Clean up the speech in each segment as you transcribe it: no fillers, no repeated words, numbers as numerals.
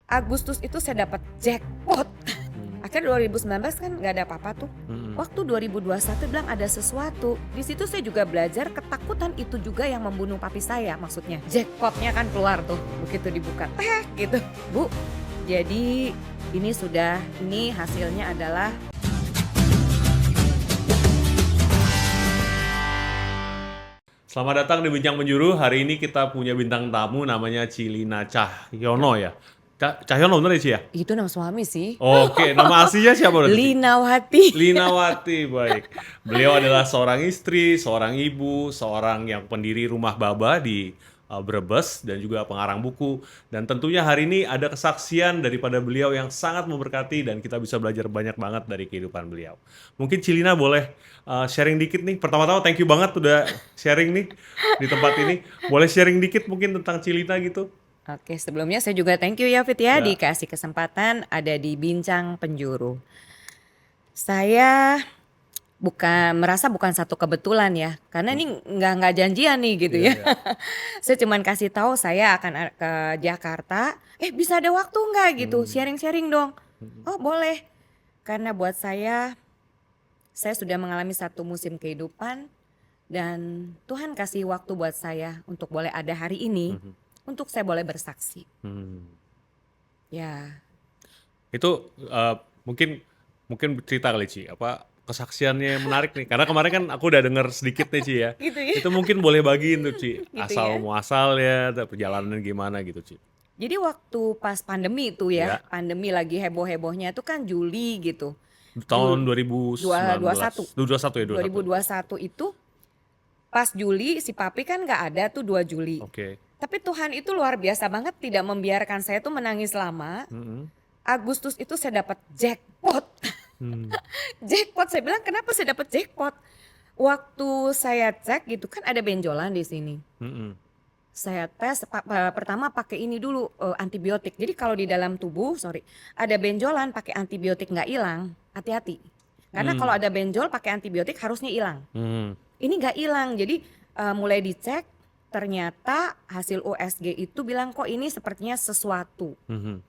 Agustus itu saya dapat jackpot. Mmm, Akhirnya 2019 kan nggak ada apa-apa tuh. mhm. Waktu 2021 bilang ada sesuatu. Di situ saya juga belajar ketakutan itu juga yang membunuh papi saya maksudnya. Jackpotnya kan keluar tuh begitu dibuka. Tek gitu. Bu, jadi ini hasilnya adalah Selamat datang di Bincang Penjuru. Hari ini kita punya bintang tamu namanya Cilina Cahyono ya? Cahyono bener ya, Ci ya? itu nama suami sih. Oke, nama aslinya siapa berarti, Ci? Linawati. Linawati, baik. Beliau adalah seorang istri, seorang ibu, seorang yang pendiri Rumah Baba di Brebes dan juga pengarang buku. Dan tentunya hari ini ada kesaksian daripada beliau yang sangat memberkati dan kita bisa belajar banyak banget dari kehidupan beliau. Mungkin Cilina boleh sharing dikit nih. Pertama-tama thank you banget udah sharing nih di tempat ini. Boleh sharing dikit mungkin tentang Cilina gitu? Oke, sebelumnya saya juga thank you ya Fit ya Ya. dikasih kesempatan ada di Bincang Penjuru. Saya bukan satu kebetulan ya, karena Hmm. ini nggak janjian nih gitu Iya, ya. iya. Saya cuman kasih tahu saya akan ke Jakarta, bisa ada waktu nggak gitu, Hmm. sharing-sharing dong. Hmm. Oh boleh, karena buat saya sudah mengalami satu musim kehidupan dan Tuhan kasih waktu buat saya untuk boleh ada hari ini, Hmm. untuk saya boleh bersaksi. Hmm. Ya, Itu mungkin mungkin cerita kali Ci, apa kesaksiannya yang menarik nih. Karena kemarin kan aku udah denger sedikit nih Ci ya. gitu ya, Itu mungkin boleh bagiin tuh Ci, gitu asal ya. muasalnya, perjalanan gimana gitu Ci. Jadi waktu pas pandemi itu ya, Ya, pandemi lagi heboh-hebohnya itu kan Juli gitu. tahun Jul 221 2021 ya 21 ya. 2021 itu pas Juli si papi kan nggak ada tuh 2 Juli. Oke. Tapi Tuhan itu luar biasa banget tidak membiarkan saya tuh menangis lama. Mhm. Agustus itu saya dapat jackpot. Hmm. Jackpot saya bilang kenapa saya dapat jackpot? Waktu saya cek gitu kan ada benjolan di sini. Mhm. Saya tes pertama pakai ini dulu antibiotik. Jadi kalau di dalam tubuh, sorry, ada benjolan pakai antibiotik nggak hilang, hati-hati. Karena kalau Hmm. ada benjol pakai antibiotik harusnya hilang. Hmm. Ini nggak hilang. Jadi mulai dicek, ternyata hasil USG itu bilang kok ini sepertinya sesuatu. Mhm.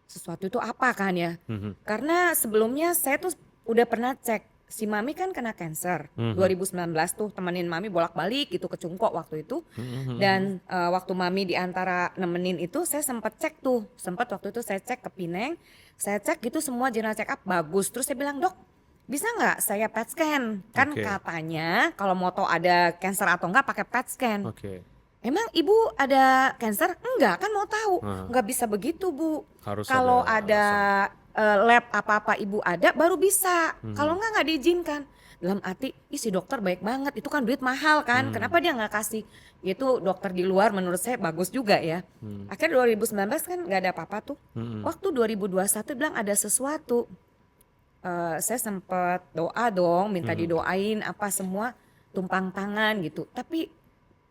Sesuatu itu apa kan ya? Mhm. Karena sebelumnya saya tuh udah pernah cek. Si Mami kan kena cancer. Mhm. 2019 tuh temenin Mami bolak-balik gitu ke Cungkok waktu itu. Mhm. Dan waktu Mami diantara nemenin itu saya sempat cek tuh. Sempat waktu itu saya cek ke Pineng. Saya cek gitu semua general check up bagus. Terus saya bilang dok bisa nggak saya PET scan? Kan Oke. katanya kalau mau tahu ada cancer atau enggak pakai PET scan. Oke. Emang ibu ada cancer? Enggak kan mau tahu. Nah, Enggak bisa begitu bu. harus ada Kalau ada alasan. lab apa-apa ibu ada baru bisa. Kalau Mhm. enggak diizinkan. Dalam arti, ih si dokter baik banget. Itu kan duit mahal kan. Hmm. Kenapa dia nggak kasih? Itu dokter di luar menurut saya bagus juga ya. Hmm. Akhirnya 2019 kan nggak ada apa-apa tuh. Mhm. Waktu 2021 bilang ada sesuatu. Saya sempat doa dong, minta Mhm. didoain apa semua tumpang tangan gitu. Tapi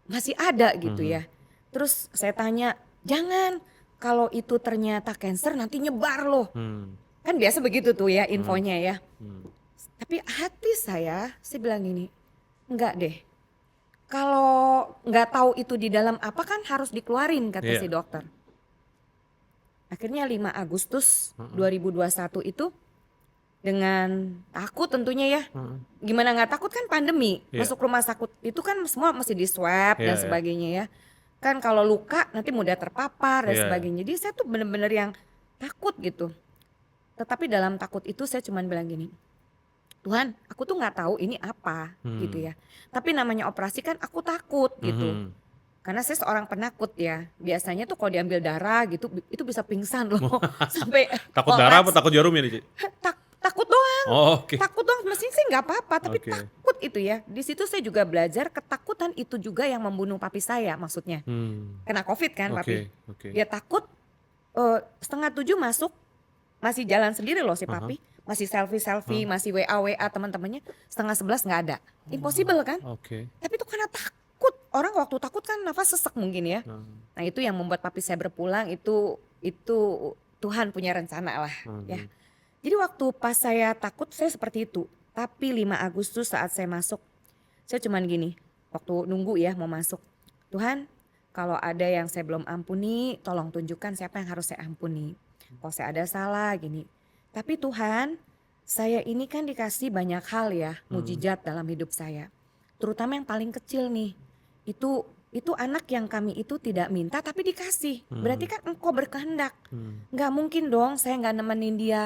masih ada gitu Mhm. ya. Terus saya tanya, jangan kalau itu ternyata cancer nanti nyebar loh. Hmm. Kan biasa begitu tuh ya Hmm. infonya ya. Hmm. Tapi hati saya bilang gini, enggak deh. Kalau nggak tahu itu di dalam apa kan harus dikeluarin kata si Iya. dokter. Akhirnya 5 Agustus Mhm. 2021 itu dengan takut tentunya ya. Mhm. Gimana nggak takut kan pandemi. Iya. Masuk rumah sakit itu kan semua mesti di swab Iya, dan iya. sebagainya ya. Kan kalau luka nanti mudah terpapar dan Iya, iya. sebagainya. Jadi saya tuh bener-bener yang takut gitu. Tetapi dalam takut itu saya cuman bilang gini, Tuhan aku tuh nggak tahu ini apa gitu Hmm. ya. Tapi namanya operasi kan aku takut gitu. Mhm. Karena saya seorang penakut ya. Biasanya tuh kalau diambil darah gitu itu bisa pingsan loh. Sampai Takut darah apa kolaps. takut jarum ya nih, Ci? Takut doang. Oh, oke. Takut doang, mestinya sih nggak apa-apa, tapi Oke. takut itu ya. Di situ saya juga belajar ketakutan itu juga yang membunuh papi saya maksudnya. Hmm. Kena COVID kan papi. Oke, oke. Dia takut 6:30 masuk, masih jalan sendiri loh si Aha. papi. Masih selfie-selfie, masih WA teman-temannya. 10:30 nggak ada. Impossible kan? Oke. Tapi itu karena takut. Orang waktu takut kan nafas sesek mungkin ya. Nah, Nah itu yang membuat papi saya berpulang itu Tuhan punya rencana lah ya. mhm. Jadi waktu pas saya takut saya seperti itu. Tapi 5 Agustus saat saya masuk, saya cuman gini, waktu nunggu ya mau masuk. Tuhan, kalau ada yang saya belum ampuni, tolong tunjukkan siapa yang harus saya ampuni. kalau saya ada salah gini. Tapi Tuhan, saya ini kan dikasih banyak hal ya, mujizat dalam hidup saya. Terutama yang paling kecil nih. Itu anak yang kami itu tidak minta tapi dikasih. Berarti kan Engkau berkehendak. Nggak mungkin dong saya nggak nemenin dia.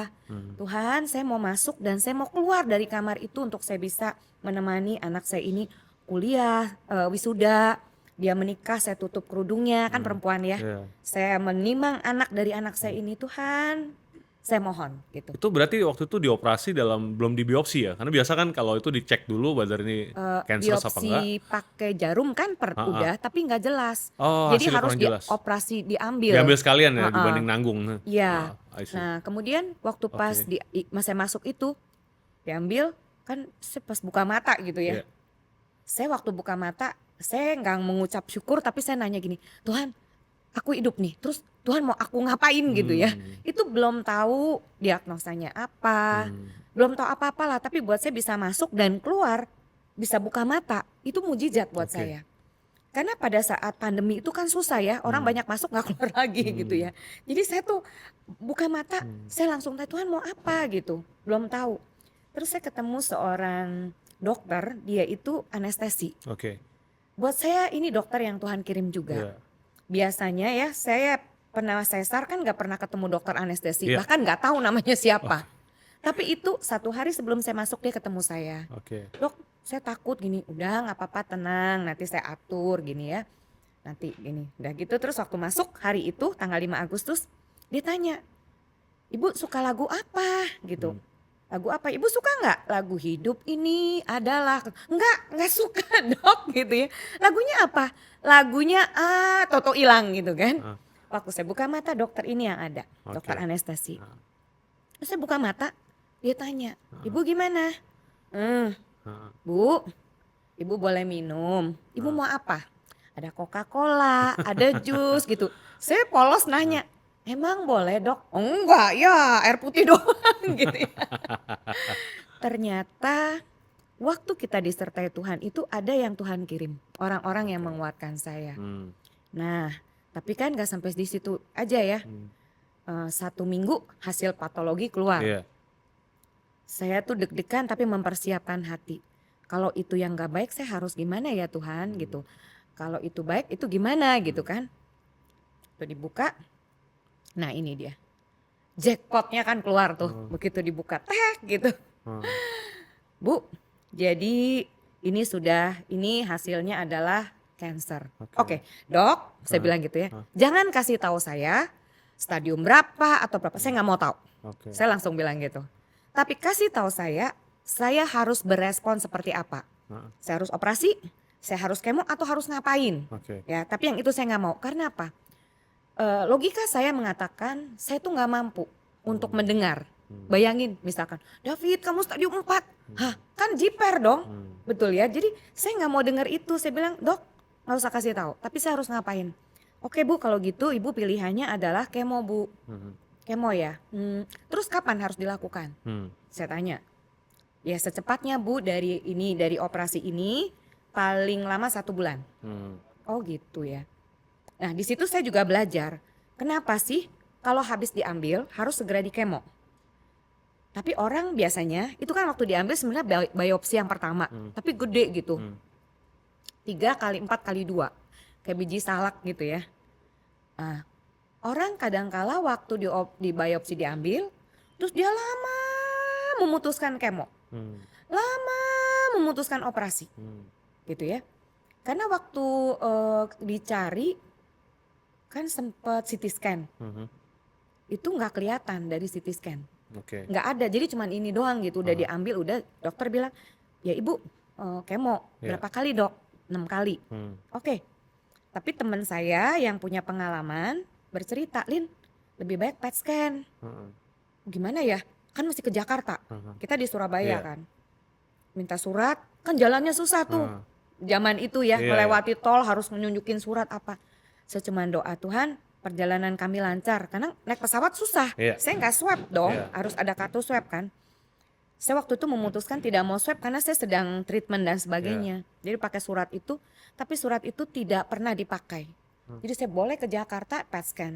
Tuhan, saya mau masuk dan saya mau keluar dari kamar itu untuk saya bisa menemani anak saya ini kuliah, wisuda. Dia menikah, saya tutup kerudungnya, kan perempuan ya. Iya. Saya menimang anak dari anak saya ini, Tuhan, saya mohon gitu. Itu berarti waktu itu dioperasi belum dibiopsi ya? Karena biasa kan kalau itu dicek dulu whether ini cancerous apa enggak. Biopsi pakai jarum kan udah, tapi nggak jelas. Oh, Jadi hasilnya harus kurang jelas. dioperasi, diambil. Diambil sekalian ya dibanding nanggung. Iya. I see. Nah, kemudian waktu pas Oke. saya masuk itu diambil, kan saya pas buka mata gitu ya. Iya. Saya waktu buka mata, saya nggak mengucap syukur, tapi saya nanya gini, Tuhan, aku hidup nih, terus Tuhan mau aku ngapain gitu ya. Itu belum tahu diagnosanya apa, belum tahu apa-apa lah, tapi buat saya bisa masuk dan keluar, bisa buka mata, itu mujizat buat Oke. saya. Karena pada saat pandemi itu kan susah ya, orang banyak masuk nggak keluar lagi gitu ya. Jadi saya tuh buka mata, saya langsung tanya, Tuhan mau apa gitu, belum tahu. Terus saya ketemu seorang dokter, dia itu anestesi. Oke. Buat saya ini dokter yang Tuhan kirim juga. Iya. Biasanya ya saya pernah sesar kan nggak pernah ketemu dokter anestesi, Iya. bahkan nggak tahu namanya siapa. Tapi itu 1 hari sebelum saya masuk dia ketemu saya. Oke. Dok, saya takut gini, udah nggak apa-apa tenang, nanti saya atur gini ya. Nanti gini, udah gitu terus waktu masuk hari itu tanggal 5 Agustus dia tanya, Ibu suka lagu apa gitu. Lagu apa? Ibu suka nggak? Lagu Hidup Ini Adalah. Nggak suka dok gitu ya. Lagunya apa? Lagunya Toto Hilang gitu kan. Waktu saya buka mata dokter ini yang ada, dokter anestesi. Terus saya buka mata, dia tanya, Ibu gimana? Bu, Ibu boleh minum. Ibu mau apa? Ada Coca-Cola, ada jus gitu. Saya polos nanya, emang boleh dok? Oh, enggak ya, air putih doang gitu ya. Ternyata waktu kita disertai Tuhan itu ada yang Tuhan kirim. Orang-orang yang menguatkan saya. Nah, tapi kan gak sampai di situ aja ya. 1 minggu hasil patologi keluar. Iya. Saya tuh deg-degan tapi mempersiapkan hati. Kalau itu yang gak baik saya harus gimana ya Tuhan gitu. Kalau itu baik itu gimana gitu kan. Tuh dibuka. Nah ini dia. Jackpotnya kan keluar tuh. Begitu dibuka tek gitu. Bu, jadi ini hasilnya adalah cancer. Oke, dok, saya bilang gitu ya. Jangan kasih tahu saya stadium berapa atau berapa, saya nggak mau tahu. Saya langsung bilang gitu. Tapi kasih tahu saya harus berespon seperti apa. Saya harus operasi, saya harus kemo atau harus ngapain. Ya, tapi yang itu saya nggak mau. Karena apa? Logika saya mengatakan saya tuh nggak mampu untuk mendengar. Bayangin misalkan, David kamu stadium 4. Hah, kan jiper dong. Betul ya, jadi saya nggak mau dengar itu. Saya bilang, dok nggak usah kasih tahu, tapi saya harus ngapain. Oke bu, kalau gitu ibu pilihannya adalah kemo bu. Kemo ya, terus kapan harus dilakukan? Saya tanya, ya secepatnya bu, dari operasi ini paling lama 1 bulan. Oh gitu ya. Nah di situ saya juga belajar, kenapa sih kalau habis diambil harus segera dikemo? Tapi orang biasanya itu kan waktu diambil sebenarnya biopsi yang pertama, tapi gede gitu. 3 kali 4 kali 2, kayak biji salak gitu ya. Nah, orang kadangkala waktu di biopsi diambil, terus dia lama memutuskan kemo, lama memutuskan operasi, gitu ya. Karena waktu dicari kan sempet CT scan, itu nggak kelihatan dari CT scan, nggak ada. Jadi cuman ini doang gitu, udah diambil, udah dokter bilang, ya ibu kemo berapa kali dok? 6 kali. Oke. Tapi teman saya yang punya pengalaman bercerita, Lin lebih baik PET scan. Gimana ya? Kan mesti ke Jakarta. Kita di Surabaya kan. Minta surat, kan jalannya susah tuh. Zaman itu ya, melewati tol harus menunjukin surat apa. Saya cuma doa, Tuhan perjalanan kami lancar. Karena naik pesawat susah. Saya nggak swab dong, harus ada kartu swab kan. Saya waktu itu memutuskan tidak mau swab karena saya sedang treatment dan sebagainya. Jadi pakai surat itu, tapi surat itu tidak pernah dipakai. Jadi saya boleh ke Jakarta, PET scan.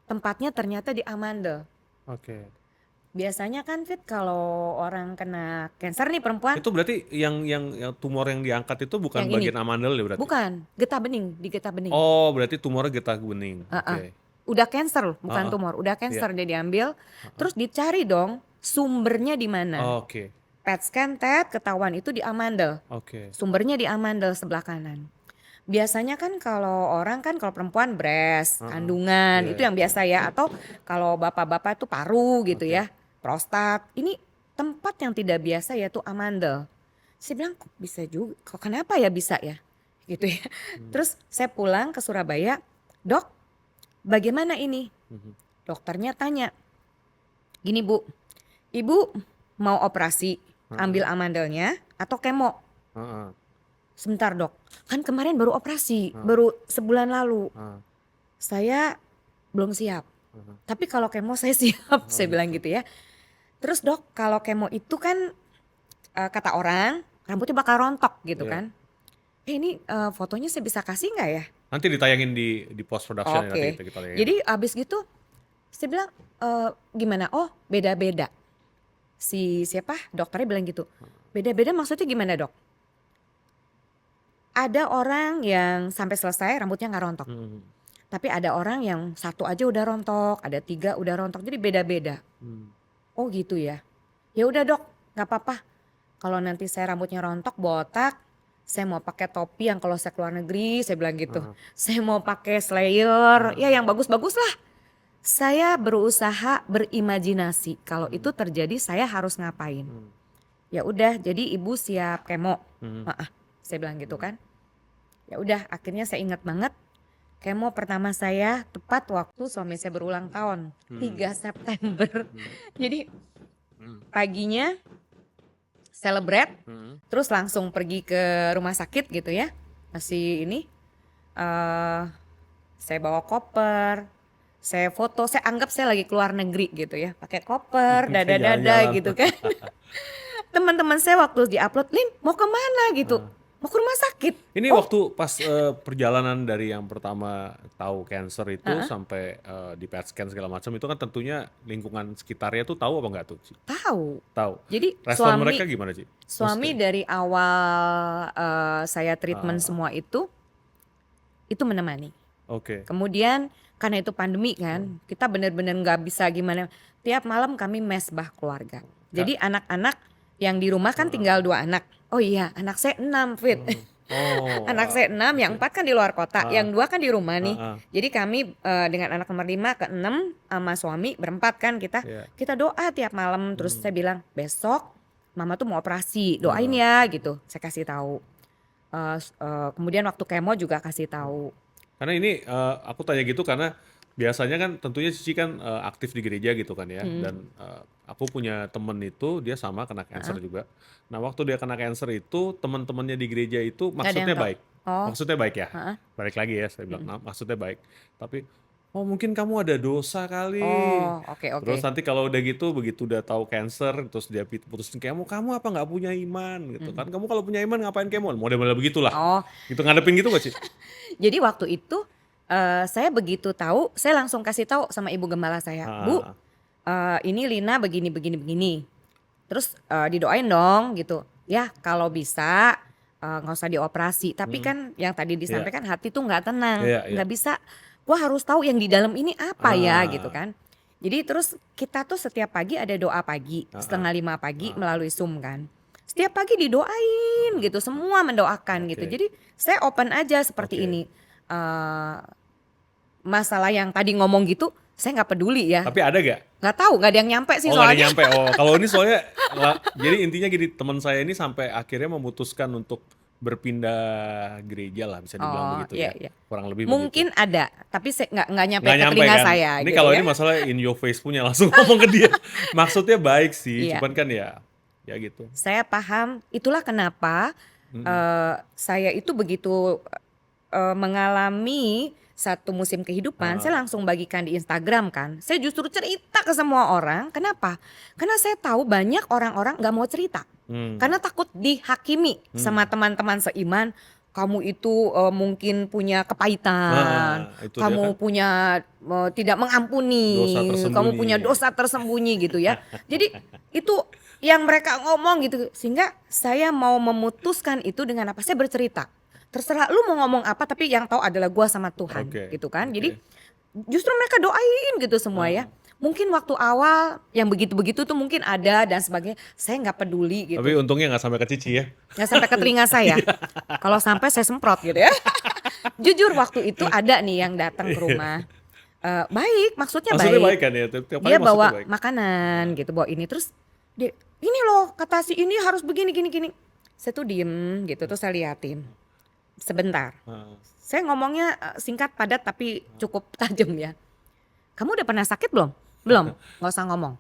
tempatnya ternyata di amandel. Oke. Biasanya kan Fit kalau orang kena cancer nih perempuan, Itu berarti yang tumor yang diangkat itu bukan yang ini, bagian amandel ya berarti? bukan, getah bening, di getah bening. Oh, berarti tumornya getah bening. Heeh. Oke. Udah cancer loh, bukan Heeh. tumor, udah Iya. cancer dia diambil, Heeh. terus dicari dong sumbernya di mana. Oke. PET scan, TET, ketahuan itu di amandel. Oke. Sumbernya di amandel sebelah kanan. Biasanya kan kalau orang kan kalau perempuan breast, Heeh. kandungan, Iya, itu iya. yang biasa ya. Atau kalau bapak-bapak itu paru gitu Oke. ya, prostat. Ini tempat yang tidak biasa yaitu amandel. Saya bilang kok bisa juga, kok kenapa ya bisa ya? Gitu ya. Terus saya pulang ke Surabaya, dok bagaimana ini? Mhm. Dokternya tanya, gini bu, ibu mau operasi ambil amandelnya atau kemo? Heeh. Sebentar dok, kan kemarin baru operasi, Heeh. baru sebulan lalu. Heeh. Saya belum siap, Heeh. tapi kalau kemo saya siap, Oh, saya bilang gitu ya. Terus dok, kalau kemo itu kan kata orang rambutnya bakal rontok gitu Iya. kan. Ini fotonya saya bisa kasih nggak ya? Nanti ditayangin di post production ya, nanti Oke. kita tayangin. Jadi abis gitu saya bilang gimana? Oh beda-beda. Si siapa dokternya bilang gitu. Beda-beda maksudnya gimana dok? Ada orang yang sampai selesai rambutnya nggak rontok. Hmm. Tapi ada orang yang satu aja udah rontok, ada 3 udah rontok. Jadi beda-beda. Hmm. Oh gitu ya. Ya udah dok, nggak apa-apa. Kalau nanti saya rambutnya rontok, botak, saya mau pakai topi yang kalau saya keluar negeri, saya bilang gitu. Heeh. Saya mau pakai slayer, ya yang bagus-bagus lah. Saya berusaha berimajinasi kalau itu terjadi saya harus ngapain. Hmm. Ya udah, jadi ibu siap kemo. Hmm. Saya bilang gitu kan. Ya udah, akhirnya saya ingat banget kemo pertama saya tepat waktu suami saya berulang tahun, 3 September. Jadi Hmm. paginya celebrate, Hmm. terus langsung pergi ke rumah sakit gitu ya. Masih ini saya bawa koper, saya foto, saya anggap saya lagi keluar negeri gitu ya, pakai koper, Kayak dada-dada jalan-jalan. gitu kan. Teman-teman saya waktu di-upload, "Lin, mau kemana?" gitu. Mau ke rumah sakit. Ini waktu pas perjalanan dari yang pertama tahu cancer itu sampai di PET scan segala macam itu kan tentunya lingkungan sekitarnya tuh tahu apa enggak tuh? Ci? Tahu. Tahu. Jadi Respon mereka gimana Ci? suami dari awal saya treatment semua itu menemani. Oke. Kemudian karena itu pandemi kan, kita benar-benar nggak bisa gimana. Tiap malam kami mesbah keluarga. Jadi anak-anak yang di rumah kan tinggal 2 anak. Oh iya, anak saya 6 Fit. Oh. Anak saya 6, yang 4 kan di luar kota, yang 2 kan di rumah nih. Jadi kami dengan anak nomor 5 ke 6 sama suami berempat kan Iya. kita doa tiap malam. Terus saya bilang besok mama tuh mau operasi, doain ya gitu. Saya kasih tahu. Kemudian waktu kemo juga kasih tahu. Karena ini aku tanya gitu karena biasanya kan tentunya Cici kan aktif di gereja gitu kan ya, dan aku punya temen itu dia sama kena cancer juga. Nah waktu dia kena cancer itu teman-temannya di gereja itu Nggak ada yang maksudnya tahu. baik, Oh, maksudnya baik ya, heeh. balik lagi ya saya bilang maksudnya baik, tapi oh mungkin kamu ada dosa kali. Oh, oke. Terus nanti kalau udah gitu begitu udah tahu cancer terus dia putusin kamu apa nggak punya iman gitu kan, kamu kalau punya iman ngapain kemo, model-model begitulah. Oh, Gitu ngadepin gitu gak sih? jadi waktu itu saya begitu tahu, saya langsung kasih tahu sama ibu gembala saya, Bu, ini Lina begini. Terus didoain dong gitu. Ya kalau bisa nggak usah dioperasi. Tapi kan yang tadi disampaikan hati tuh nggak tenang, Iya, iya. nggak bisa. Gua harus tahu yang di dalam ini apa ya Ah. gitu kan. Jadi terus kita tuh setiap pagi ada doa pagi, 4:30 pagi melalui Zoom kan. Setiap pagi didoain gitu, semua mendoakan gitu. Oke. Jadi saya open aja seperti Oke. ini. Masalah yang tadi ngomong gitu, saya nggak peduli ya. Tapi ada gak? Nggak tahu, nggak ada yang nyampe sih Oh nggak ada soalnya. nyampe. Oh kalau ini soalnya jadi intinya gini teman saya ini sampai akhirnya memutuskan untuk berpindah gereja lah bisa dibilang Oh, begitu iya, ya. iya. Kurang lebih Mungkin ada, tapi saya nggak nyampe Nggak ke nyampe telinga kan. saya Ini gitu kalau ya. ini masalah in your face punya langsung ngomong ke dia. Maksudnya baik sih, Iya. cuman kan ya gitu. Saya paham, itulah kenapa saya itu begitu mengalami satu musim kehidupan, saya langsung bagikan di Instagram kan. Saya justru cerita ke semua orang. Kenapa? Karena saya tahu banyak orang-orang nggak mau cerita. Karena takut dihakimi sama teman-teman seiman. kamu itu mungkin punya kepahitan, Itu dia kan kamu punya tidak mengampuni, dosa kamu punya tersembunyi. dosa tersembunyi gitu ya. Jadi itu yang mereka ngomong gitu, sehingga saya mau memutuskan itu dengan apa? Saya bercerita. Terserah lu mau ngomong apa, tapi yang tahu adalah gua sama Tuhan Oke, gitu kan. oke. Jadi justru mereka doain gitu semua ya. Heeh. Mungkin waktu awal yang begitu-begitu tuh mungkin ada dan sebagainya, saya nggak peduli Tapi gitu. untungnya nggak sampai ke Cici ya. Nggak sampai ke telinga saya. Kalau sampai saya semprot gitu ya. Jujur waktu itu ada nih yang datang ke rumah. Baik, maksudnya Maksudnya baik baik. kan ya? Tiap kali Dia maksudnya bawa baik. makanan gitu, bawa ini terus dia, ini loh kata si ini harus begini gini gini. Saya tuh diem gitu, terus saya liatin sebentar. Heeh. Saya ngomongnya singkat padat tapi cukup tajam ya. Kamu udah pernah sakit belum? Belum, nggak usah ngomong.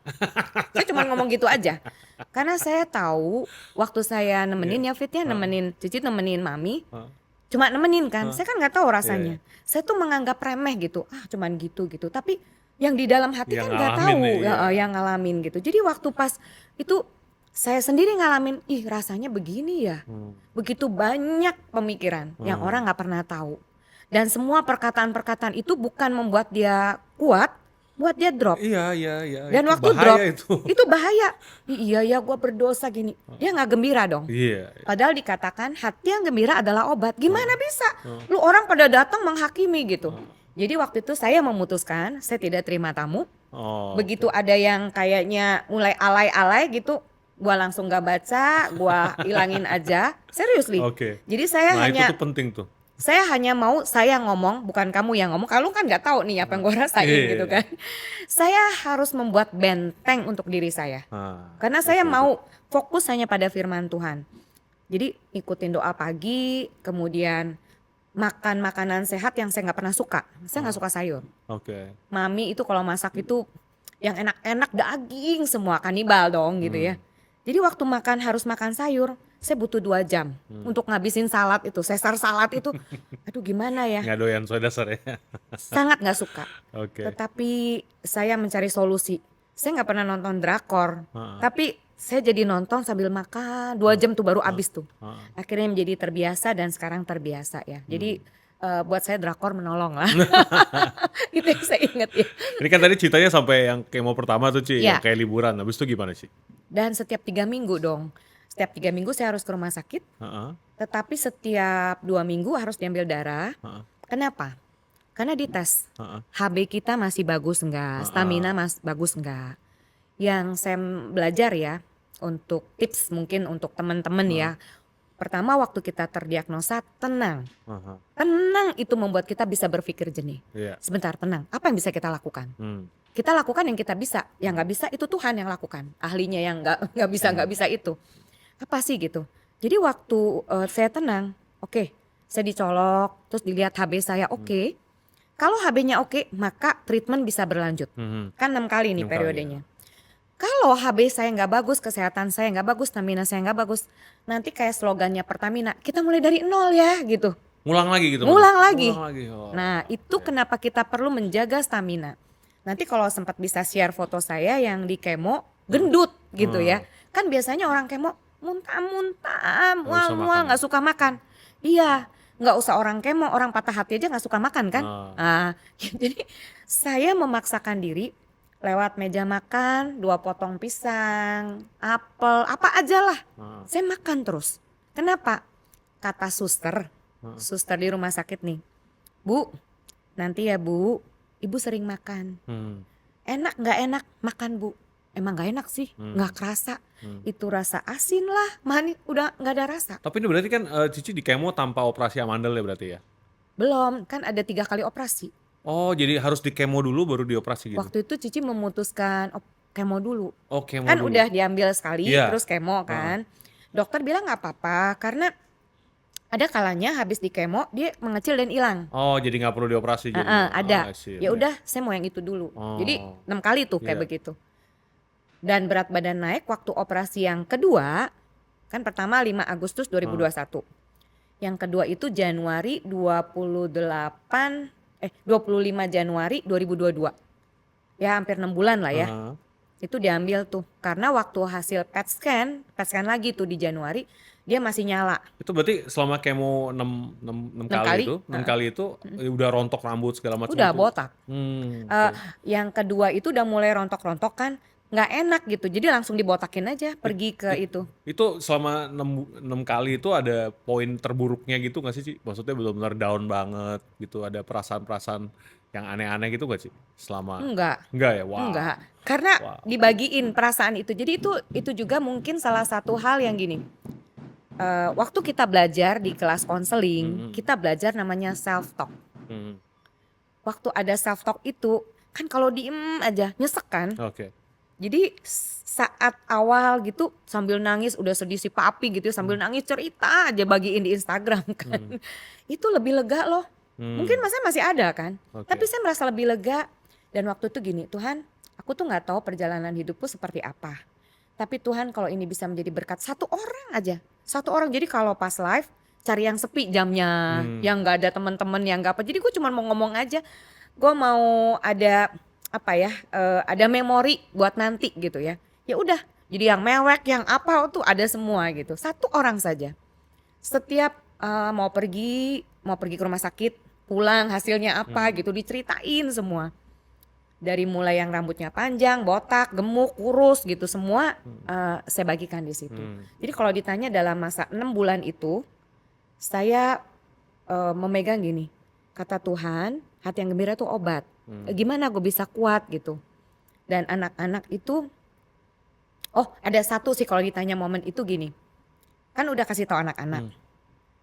Saya cuma ngomong gitu aja. Karena saya tahu waktu saya nemenin Iya. ya Fit ya, Heeh. nemenin Cici, nemenin Mami. Heeh. Cuma nemenin kan, Heeh. saya kan nggak tahu Iya, iya. rasanya. Saya tuh menganggap remeh gitu, cuman gitu gitu. Tapi yang di dalam hati Yang kan nggak ngalamin tahu, nih, iya. yang ngalamin gitu. Jadi waktu pas itu saya sendiri ngalamin, ih rasanya begini ya. Begitu banyak pemikiran yang orang nggak pernah tahu. Dan semua perkataan-perkataan itu bukan membuat dia kuat, buat dia drop. Iya, iya, iya. Dan Itu waktu bahaya drop, itu. itu bahaya. Iya ya gue berdosa gini. Dia nggak gembira dong. Iya. Padahal dikatakan hati yang gembira adalah obat. Gimana bisa? Heeh. Lu orang pada datang menghakimi gitu. Jadi waktu itu saya memutuskan saya tidak terima tamu. Oh, Begitu oke. ada yang kayaknya mulai alay-alay gitu, gua langsung gak baca, gua ilangin aja. Seriously. Oke. Jadi saya Nah, itu hanya tuh penting tuh. mau saya ngomong, bukan kamu yang ngomong. Kalau kan nggak tahu nih apa yang gue rasain gitu Iya. kan. Saya harus membuat benteng untuk diri saya. Nah, Karena saya itu. mau fokus hanya pada firman Tuhan. Jadi ikutin doa pagi, kemudian makan makanan sehat yang saya nggak pernah suka. Saya nggak suka sayur. Oke. Mami itu kalau masak itu yang enak-enak daging semua, kanibal dong gitu ya. Jadi waktu makan harus makan sayur, saya butuh 2 jam untuk ngabisin salad itu, Caesar salad itu. Aduh gimana ya, Nggak doyan soy dasar ya. sangat nggak suka. Oke. Tetapi saya mencari solusi. Saya nggak pernah nonton drakor, Heeh. tapi saya jadi nonton sambil makan 2 jam tuh baru habis tuh. Heeh. Akhirnya menjadi terbiasa dan sekarang terbiasa ya. Jadi buat saya drakor menolong lah. Itu yang saya ingat ya. Ini kan tadi ceritanya sampai yang kemo pertama tuh, Ci, yang Iya. kayak liburan. Habis itu gimana, Ci? Dan setiap 3 minggu dong. Setiap 3 minggu saya harus ke rumah sakit. Heeh. Tetapi setiap 2 minggu harus diambil darah. Heeh. Kenapa? Karena dites. Heeh. HB kita masih bagus enggak? Stamina bagus enggak? Yang saya belajar ya untuk tips mungkin untuk teman-teman ya. Pertama waktu kita terdiagnosa tenang. Heeh. Tenang itu membuat kita bisa berpikir jernih. Iya. Sebentar tenang. Apa yang bisa kita lakukan? Kita lakukan yang kita bisa. Yang nggak bisa itu Tuhan yang lakukan. Ahlinya yang nggak bisa itu. Apa sih gitu? Jadi waktu saya tenang, oke, saya dicolok, terus dilihat HB saya oke. Kalau HB-nya oke, maka treatment bisa berlanjut. Kan 6 kali nih 6 kali, periodenya. Kalau HB saya nggak bagus, kesehatan saya nggak bagus, stamina saya nggak bagus, nanti kayak slogannya Pertamina, kita mulai dari nol ya gitu. Ngulang lagi gitu. Ngulang lagi. Ngulang lagi. Oh. Nah itu kenapa kita perlu menjaga stamina. Nanti kalau sempat bisa share foto saya yang di kemo gendut gitu ya. Kan biasanya orang kemo muntah-muntah, Nggak bisa mual-mual, makan. nggak suka makan. Iya, nggak usah orang kemo, orang patah hati aja nggak suka makan kan. Nah, jadi saya memaksakan diri lewat meja makan, 2 potong pisang, apel, apa aja lah. Saya makan terus. Kenapa? Kata suster di rumah sakit nih, Bu, nanti ya Bu, Ibu sering makan. Enak nggak enak makan Bu? Emang nggak enak sih, nggak kerasa. Itu rasa asin lah, manis, udah nggak ada rasa. Tapi ini berarti kan Cici di kemo tanpa operasi amandel ya berarti ya? Belum, kan ada 3 kali operasi. Oh, jadi harus di kemo dulu baru dioperasi gitu? Waktu itu Cici memutuskan kemo dulu. Oh, kemo Kan dulu. udah diambil sekali, Iya. terus kemo kan. Dokter bilang nggak apa-apa, karena ada kalanya habis di kemo dia mengecil dan hilang. Oh, jadi nggak perlu dioperasi jadi? Ada. I see, Ya oke. udah, saya mau yang itu dulu. Oh. Jadi 6 kali tuh kayak Iya. begitu. Dan berat badan naik waktu operasi yang kedua, kan pertama 5 Agustus 2021. Yang kedua itu Januari 25 Januari 2022. Ya hampir 6 bulan lah ya. Itu diambil tuh. Karena waktu hasil PET scan lagi tuh di Januari, dia masih nyala. Itu berarti selama kemo 6 6 kali kali, itu, 6 kali itu udah rontok rambut segala macam udah itu? botak. Oke. Yang kedua itu udah mulai rontok-rontok kan, nggak enak gitu. Jadi langsung dibotakin aja, pergi ke It- itu. Itu selama 6 kali itu ada poin terburuknya gitu nggak sih, Ci? Maksudnya benar-benar down banget gitu, ada perasaan-perasaan yang aneh-aneh gitu nggak sih? Selama Enggak, enggak ya? Wow. enggak. Karena Wow. dibagiin perasaan itu. Jadi itu juga mungkin salah satu hal yang gini. Waktu kita belajar di kelas konseling, Hmm, kita belajar namanya self talk. hmm. Waktu ada self talk itu, kan kalau diem aja nyesek kan. Oke. Jadi saat awal gitu sambil nangis udah sedih si papi gitu sambil nangis cerita aja bagiin di Instagram kan. Itu lebih lega loh. Mungkin Hmm. masa masih ada kan. Tapi Oke. saya merasa lebih lega dan waktu itu gini, Tuhan, aku tuh nggak tahu perjalanan hidupku seperti apa. Tapi Tuhan kalau ini bisa menjadi berkat satu orang aja. Satu orang jadi kalau pas live cari yang sepi jamnya, yang nggak ada teman-teman yang nggak apa. Jadi gue cuma mau ngomong aja, gue mau ada apa ya, ada memori buat nanti gitu ya. Ya udah, jadi yang mewek, yang apa tuh ada semua gitu. Satu orang saja. Setiap mau pergi ke rumah sakit, pulang hasilnya apa gitu diceritain semua. Dari mulai yang rambutnya panjang, botak, gemuk, kurus gitu semua saya bagikan di situ. Jadi kalau ditanya dalam masa 6 bulan itu, saya memegang gini, kata Tuhan, hati yang gembira itu obat. Gimana gue bisa kuat gitu. Dan anak-anak itu, oh ada satu sih kalau ditanya momen itu gini, kan udah kasih tahu anak-anak,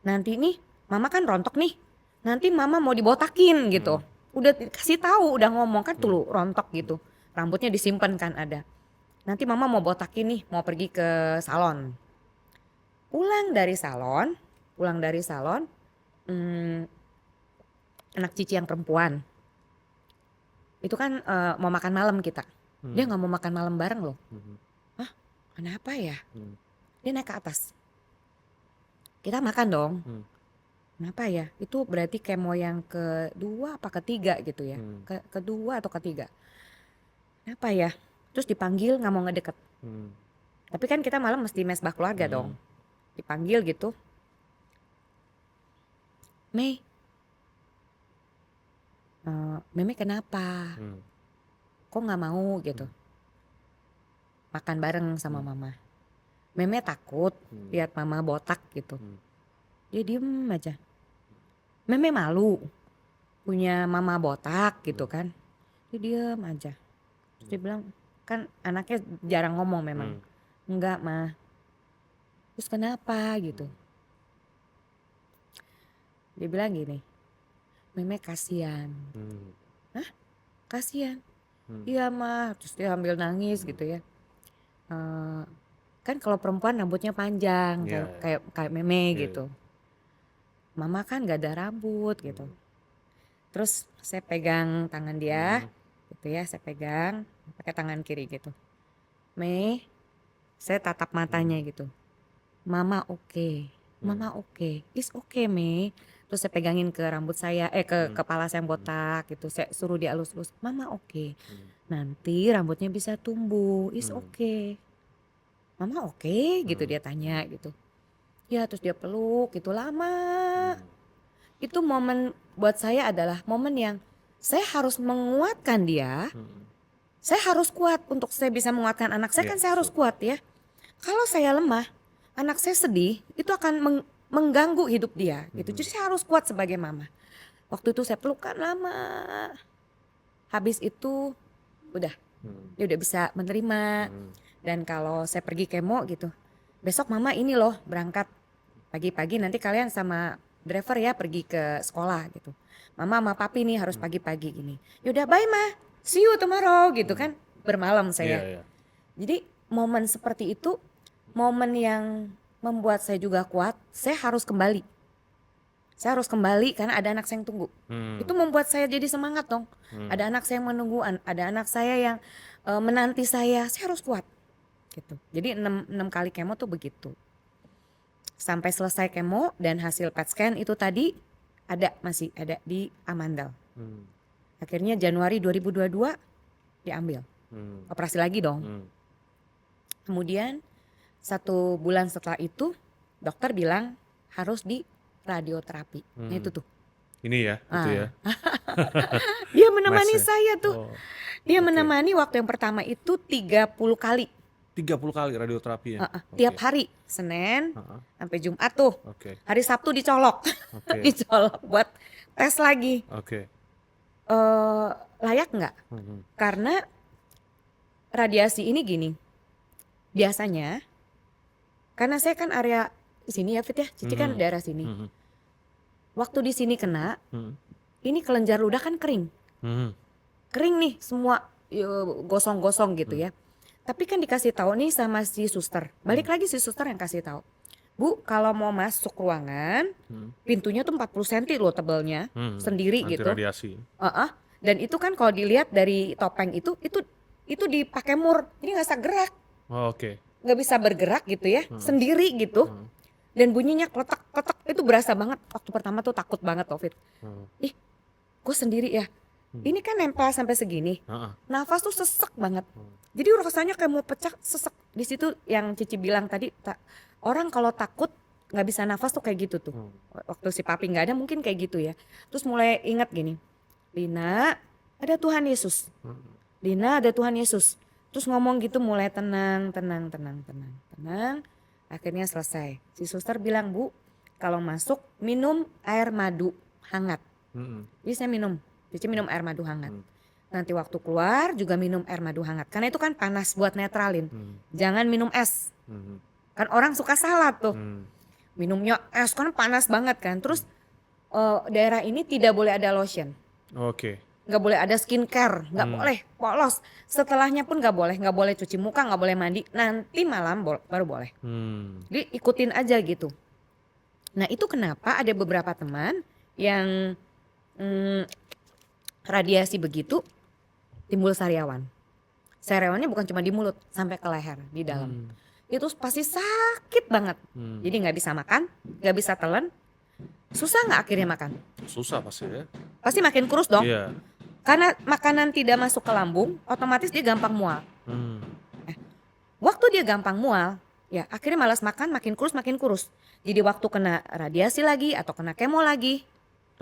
nanti nih mama kan rontok nih, nanti mama mau dibotakin gitu. Udah kasih tahu, udah ngomong kan tuh rontok gitu, rambutnya disimpan kan ada. Nanti mama mau botakin nih, mau pergi ke salon. Pulang dari salon, anak cici yang perempuan itu kan mau makan malam kita. Dia nggak mau makan malam bareng loh. Hah, kenapa ya? Dia naik ke atas. Kita makan dong. Kenapa ya? Itu berarti kemo yang kedua apa ketiga gitu ya. Kedua atau ketiga. Kenapa ya? Terus dipanggil nggak mau ngedeket. Tapi kan kita malam mesti mesbah keluarga dong. Dipanggil gitu. Mei, Meme kenapa? Kok nggak mau gitu? Makan bareng sama mama. Meme takut lihat mama botak gitu. Dia diem aja. Meme malu punya mama botak gitu kan. Dia diem aja. Terus dia bilang, kan anaknya jarang ngomong memang. Enggak mah. Terus kenapa gitu. Dia bilang gini, Meme kasihan. Hah? Kasihan? Iya mah. Terus dia ambil nangis gitu ya. Kan kalau perempuan rambutnya panjang kayak Meme gitu. Mama kan gak ada rambut gitu. Terus saya pegang tangan dia gitu ya, saya pegang pakai tangan kiri gitu. Mei, saya tatap matanya gitu. Mama oke. Mama oke. Is oke Mei. Terus saya pegangin ke rambut saya, ke kepala saya yang botak gitu. Saya suruh dia elus-elus. Mama oke. Nanti rambutnya bisa tumbuh. Is oke. Mama oke gitu dia tanya gitu. Ya terus dia peluk gitu lama. Itu momen buat saya adalah momen yang saya harus menguatkan dia. Saya harus kuat untuk saya bisa menguatkan anak saya kan saya harus kuat ya. Kalau saya lemah, anak saya sedih, itu akan mengganggu hidup dia gitu. Jadi saya harus kuat sebagai mama. Waktu itu saya pelukan lama. Habis itu udah, dia udah bisa menerima. Dan kalau saya pergi kemo gitu, besok mama ini loh berangkat pagi-pagi nanti kalian sama driver ya pergi ke sekolah gitu. Mama sama papi nih harus pagi-pagi gini. Yaudah bye ma, see you tomorrow gitu kan. Bermalam saya. Jadi momen seperti itu momen yang membuat saya juga kuat. Saya harus kembali. Saya harus kembali karena ada anak saya yang tunggu. Itu membuat saya jadi semangat dong. Ada anak saya yang menunggu, ada anak saya yang menanti saya harus kuat. Gitu. Jadi 6 kali kemo tuh begitu. Sampai selesai kemo dan hasil PET scan itu tadi masih ada di Amandel. Akhirnya Januari 2022 diambil. Operasi lagi dong. Kemudian 1 bulan setelah itu dokter bilang harus di radioterapi. Nah itu tuh. Ini ya, itu ya. Dia menemani Mesnya. saya tuh. Oh, Dia oke. menemani waktu yang pertama itu 30 kali. 30 kali radioterapi ya? Tiap Oke. hari, Senin Heeh, sampai Jumat tuh. oke. Hari Sabtu dicolok. Oke. Dicolok buat tes lagi. Oke. Layak nggak? Mhm, Karena radiasi ini gini. Biasanya, karena saya kan area sini ya Fit ya, Cici kan mhm, daerah sini. mhm, Waktu di sini kena, mhm, ini kelenjar ludah kan kering. mhm, Kering nih semua gosong-gosong gitu ya. Tapi kan dikasih tahu nih sama si suster. Balik lagi si suster yang kasih tahu. Bu, kalau mau masuk ruangan, mhm, pintunya tuh 40 cm loh tebelnya, sendiri anti gitu. radiasi. Dan itu kan kalau dilihat dari topeng itu dipakai mur. Ini nggak bisa gerak, Oh, oke. nggak bisa bergerak gitu ya, sendiri gitu. Dan bunyinya kletak-kletak itu berasa banget. Waktu pertama tuh takut banget Covid. Ih, gue sendiri ya. Ini kan nempel sampai segini. Heeh. Nafas tuh sesek banget. Jadi rasanya kayak mau pecah, sesek. Di situ yang Cici bilang tadi, orang kalau takut nggak bisa nafas tuh kayak gitu tuh. Waktu si papi nggak ada mungkin kayak gitu ya. Terus mulai ingat gini, Lina, ada Tuhan Yesus. Lina, ada Tuhan Yesus. Terus ngomong gitu mulai tenang. Akhirnya selesai. Si suster bilang, Bu, kalau masuk minum air madu hangat. Jadi saya minum. Cici minum air madu hangat. Nanti waktu keluar juga minum air madu hangat. Karena itu kan panas buat netralin. Jangan minum es. Kan orang suka salah tuh. Minumnya es kan panas banget kan. Terus daerah ini tidak boleh ada lotion. Oke. Nggak boleh ada skincare. Nggak boleh polos. Setelahnya pun nggak boleh cuci muka, nggak boleh mandi. Nanti malam baru boleh. Jadi ikutin aja gitu. Nah itu kenapa ada beberapa teman yang radiasi begitu timbul sariawan. Sariawannya bukan cuma di mulut, sampai ke leher, di dalam. Itu pasti sakit banget. Jadi nggak bisa makan, nggak bisa telan. Susah nggak akhirnya makan? Susah pasti ya. Pasti makin kurus dong. Iya. Karena makanan tidak masuk ke lambung, otomatis dia gampang mual. Waktu dia gampang mual, ya akhirnya malas makan, makin kurus. Jadi waktu kena radiasi lagi atau kena kemo lagi,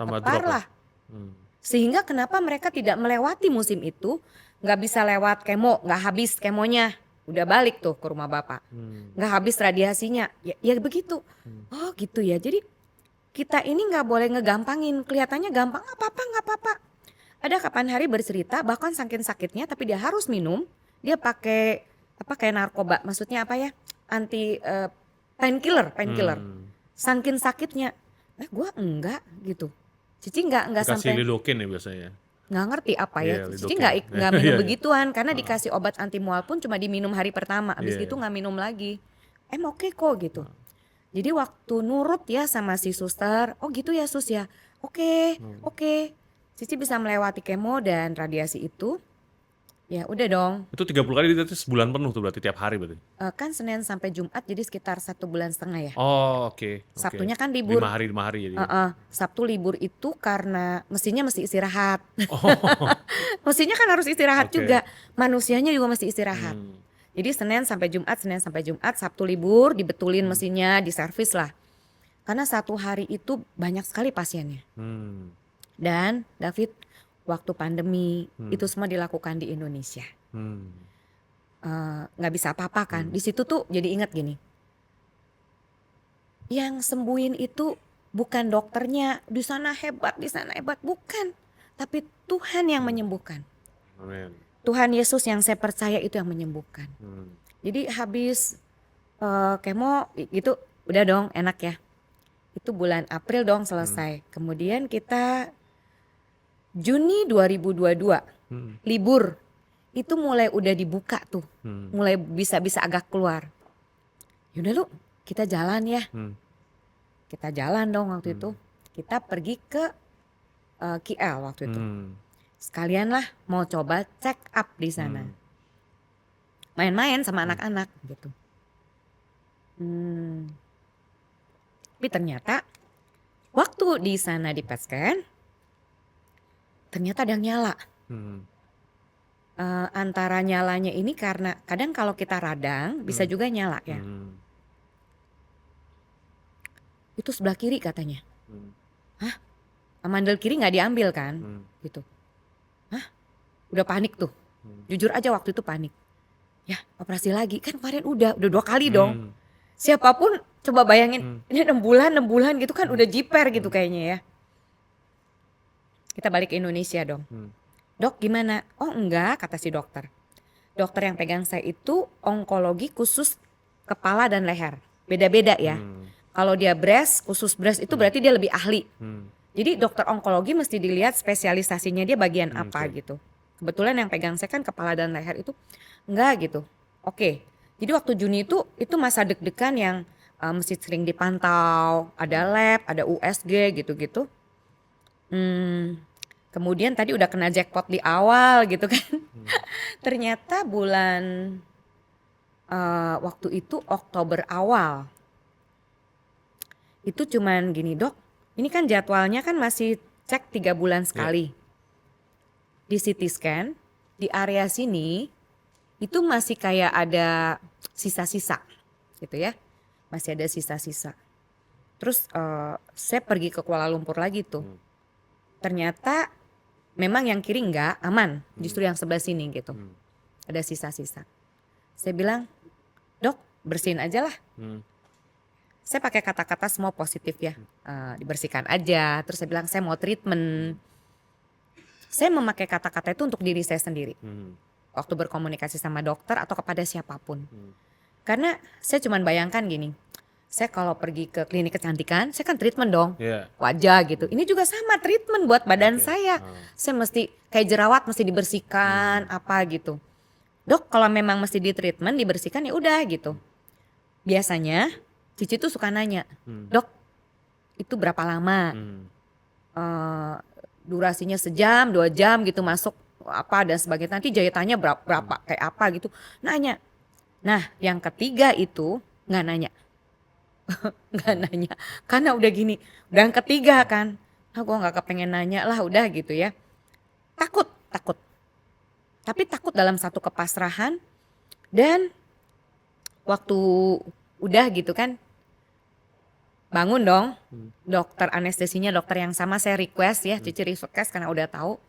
Tambah drop parah. Sehingga kenapa mereka tidak melewati musim itu, nggak bisa lewat kemo, nggak habis kemonya, udah balik tuh ke rumah bapak, nggak habis radiasinya, ya begitu. Oh gitu ya, jadi kita ini nggak boleh ngegampangin, kelihatannya gampang, nggak apa-apa. Ada kapan hari bercerita, bahkan saking sakitnya, tapi dia harus minum, dia pakai apa kayak narkoba, maksudnya apa ya, anti painkiller, saking sakitnya, gue enggak gitu. Cici nggak Dikasih sampai lidocaine ya biasanya. nggak ngerti apa ya. Iya, Cici lidocaine. nggak minum Iya. begituan karena dikasih obat anti mual pun cuma diminum hari pertama, abis Iya. itu nggak minum lagi. Oke kok gitu. Jadi waktu nurut ya sama si suster, oh gitu ya sus ya, oke. Cici bisa melewati kemo dan radiasi itu, ya udah dong. Itu 30 kali itu sebulan penuh tuh berarti tiap hari berarti. Kan Senin sampai Jumat jadi sekitar 1,5 bulan ya. Oh, oke. Sabtunya kan libur. 5 hari jadi. Sabtu libur itu karena mestinya mesti istirahat. Oh. Mestinya kan harus istirahat Oke. juga. Manusianya juga mesti istirahat. Jadi Senin sampai Jumat, Sabtu libur, dibetulin mesinnya, diservis lah. Karena satu hari itu banyak sekali pasiennya. Dan David, waktu pandemi itu semua dilakukan di Indonesia. Nggak bisa apa-apa kan. Di situ tuh jadi ingat gini. Yang sembuhin itu bukan dokternya, di sana hebat, bukan. Tapi Tuhan yang menyembuhkan. Amin. Tuhan Yesus yang saya percaya itu yang menyembuhkan. Jadi habis kemo gitu udah dong enak ya. Itu bulan April dong selesai. Kemudian kita Juni 2022 libur. Itu mulai udah dibuka tuh. Mulai bisa agak keluar. Yaudah lu kita jalan ya. Kita jalan dong waktu itu. Kita pergi ke KL waktu itu. Sekalian lah mau coba check up di sana. Main-main sama anak-anak gitu. Tapi ternyata waktu di sana di PET scan ternyata ada yang nyala. Antara nyalanya ini karena kadang kalau kita radang bisa juga nyala ya. Itu sebelah kiri katanya. Hmm. Hah? Amandel kiri nggak diambil kan? Hmm. Gitu. Hah? Udah panik tuh. Hmm. Jujur aja waktu itu panik. Ya operasi lagi kan kemarin udah 2 kali dong. Hmm. Siapapun coba bayangin Hmm. ini 6 bulan gitu kan udah jiper gitu Hmm. kayaknya ya. Kita balik ke Indonesia dong. Hmm. Dok gimana? Oh enggak kata si dokter. Dokter yang pegang saya itu onkologi khusus kepala dan leher. Beda-beda ya. Hmm. Kalau dia khusus breast itu berarti dia lebih ahli. Hmm. Jadi dokter onkologi mesti dilihat spesialisasinya dia bagian apa Oke. gitu. Kebetulan yang pegang saya kan kepala dan leher itu enggak gitu. Oke. Jadi waktu Juni itu masa deg-degan yang mesti sering dipantau, ada lab, ada USG gitu-gitu. Kemudian tadi udah kena jackpot di awal gitu kan. Ternyata bulan waktu itu Oktober awal. Itu cuman gini dok, ini kan jadwalnya kan masih cek 3 bulan sekali. Di CT scan, di area sini itu masih kayak ada sisa-sisa gitu ya. Masih ada sisa-sisa. Terus saya pergi ke Kuala Lumpur lagi tuh. Ternyata memang yang kiri enggak aman, justru yang sebelah sini gitu. Ada sisa-sisa. Saya bilang, dok bersihin aja lah. Saya pakai kata-kata semua positif ya, dibersihkan aja. Terus saya bilang saya mau treatment. Saya memakai kata-kata itu untuk diri saya sendiri. Waktu berkomunikasi sama dokter atau kepada siapapun. Karena saya cuma bayangkan gini, saya kalau pergi ke klinik kecantikan, saya kan treatment dong, wajah gitu. Ini juga sama treatment buat badan saya. Saya mesti kayak jerawat mesti dibersihkan apa gitu. Dok kalau memang mesti di treatment dibersihkan ya udah gitu. Biasanya Cici tuh suka nanya, dok itu berapa lama? Durasinya sejam, 2 jam gitu masuk apa dan sebagainya. Nanti jahitannya berapa kayak apa gitu. Nanya. Nah yang ketiga itu nggak nanya. Nggak nanya. Karena udah gini, udah yang ketiga kan. Nah gue nggak kepengen nanya lah udah gitu ya. Takut. Tapi takut dalam satu kepasrahan. Dan waktu udah gitu kan. Bangun dong, dokter anestesinya dokter yang sama saya request ya, Cici request karena udah tahu.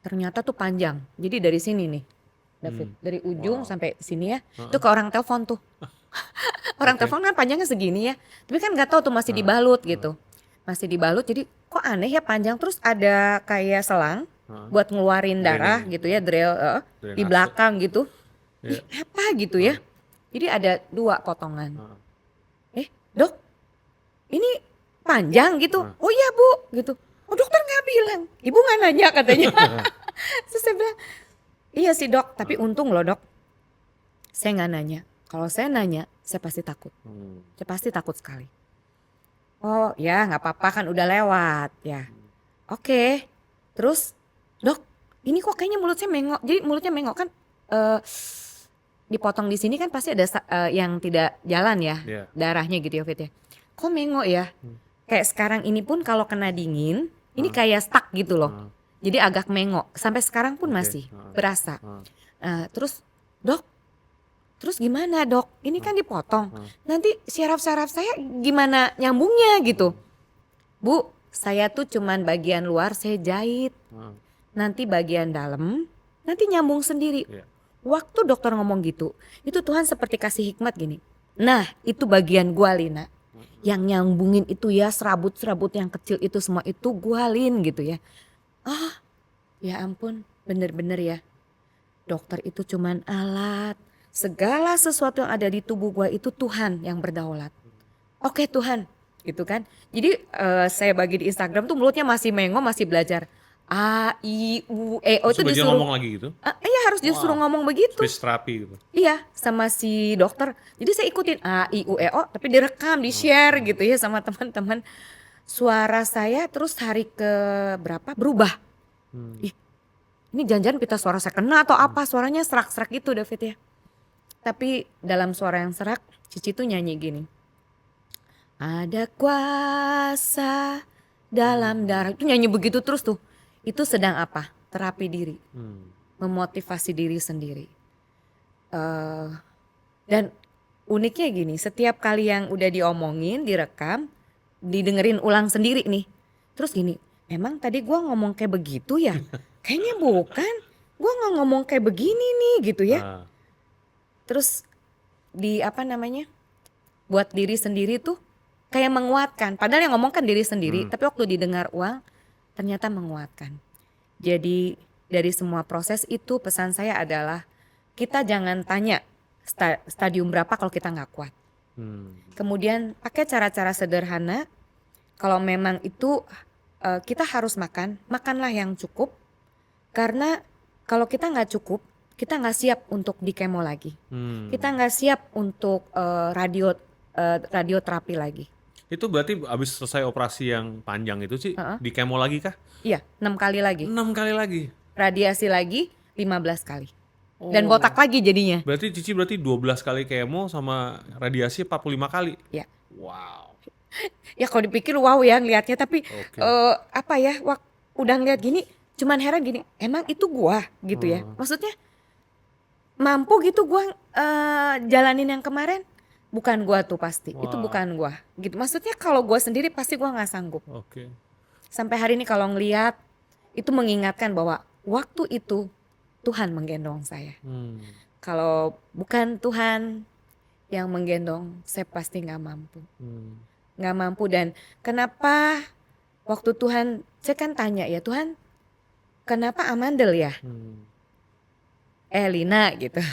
Ternyata tuh panjang, jadi dari sini nih, David, dari ujung sampai sini ya, itu ke orang telepon tuh. Orang telepon kan panjangnya segini ya, tapi kan nggak tahu tuh masih dibalut gitu, masih dibalut. Jadi kok aneh ya panjang, terus ada kayak selang buat ngeluarin darah gitu ya, drill di belakang gitu. Ih, apa gitu ya? Jadi ada 2 potongan. Dok. Ini panjang gitu. Oh iya bu gitu. Oh dokter nggak bilang. Ibu nggak nanya katanya. Terus saya bilang iya sih dok. Tapi untung loh dok. Saya nggak nanya. Kalau saya nanya saya pasti takut. Saya pasti takut sekali. Oh ya nggak apa-apa kan udah lewat ya. Oke. Terus dok ini kok kayaknya mulut saya mengok. Jadi mulutnya mengok kan dipotong di sini kan pasti ada yang tidak jalan ya. Darahnya gitu ya Fit ya. Kok mengok ya? Kayak sekarang ini pun kalau kena dingin, ini kayak stuck gitu loh. Jadi agak mengok. Sampai sekarang pun masih berasa. Terus dok, terus gimana dok? Ini kan dipotong. Nanti syaraf-syaraf saya gimana nyambungnya gitu. Bu, saya tuh cuman bagian luar saya jahit. Nanti bagian dalam, nanti nyambung sendiri. Waktu dokter ngomong gitu, itu Tuhan seperti kasih hikmat gini. Nah itu bagian gua Lina. Yang nyambungin itu ya serabut-serabut yang kecil itu semua itu gualin gitu ya. Ya ampun bener-bener ya. Dokter itu cuman alat. Segala sesuatu yang ada di tubuh gua itu Tuhan yang berdaulat. Oke Tuhan gitu kan. Jadi saya bagi di Instagram tuh mulutnya masih mengo masih belajar. A, I, U, E, O itu disuruh ngomong lagi gitu? Iya harus disuruh ngomong begitu. Speech therapy gitu? Iya sama si dokter. Jadi saya ikutin A, I, U, E, O tapi direkam, di share gitu ya sama teman-teman. Suara saya terus hari ke berapa berubah. Ih, ini jangan-jangan pita suara saya kena atau apa. Suaranya serak-serak gitu David ya. Tapi dalam suara yang serak Cici tuh nyanyi gini. Ada kuasa dalam darah. Itu nyanyi begitu terus tuh. Itu sedang apa? Terapi diri. Memotivasi diri sendiri. Dan uniknya gini, setiap kali yang udah diomongin, direkam, didengerin ulang sendiri nih. Terus gini, emang tadi gua ngomong kayak begitu ya? Kayaknya bukan. Gua nggak ngomong kayak begini nih gitu ya. Ah, Terus di apa namanya? Buat diri sendiri tuh kayak menguatkan. Padahal yang ngomong kan diri sendiri, tapi waktu didengar ulang ternyata menguatkan. Jadi dari semua proses itu pesan saya adalah kita jangan tanya stadium berapa kalau kita nggak kuat. Kemudian pakai cara-cara sederhana. Kalau memang itu kita harus makan, makanlah yang cukup. Karena kalau kita nggak cukup, kita nggak siap untuk di kemo lagi. Kita nggak siap untuk radioterapi lagi. Itu berarti abis selesai operasi yang panjang itu sih, di kemo lagi kah? Iya, 6 kali lagi. 6 kali lagi. Radiasi lagi 15 kali. Dan Oh. botak lagi jadinya. Berarti Cici 12 kali kemo sama radiasi 45 kali. Ya. Wow. Ya kalau dipikir wow ya ngelihatnya, tapi Oke. apa ya, udah ngeliat gini cuman heran gini, emang itu gua gitu ya. Maksudnya mampu gitu gua jalanin yang kemarin, bukan gua tuh pasti. Itu Wah. bukan gua gitu. Maksudnya kalau gua sendiri pasti gua nggak sanggup. Oke. Sampai hari ini kalau ngelihat itu mengingatkan bahwa waktu itu Tuhan menggendong saya. Kalau bukan Tuhan yang menggendong, saya pasti nggak mampu. Nggak mampu. Dan kenapa waktu Tuhan, saya kan tanya ya, Tuhan kenapa Amandel ya? Lina gitu.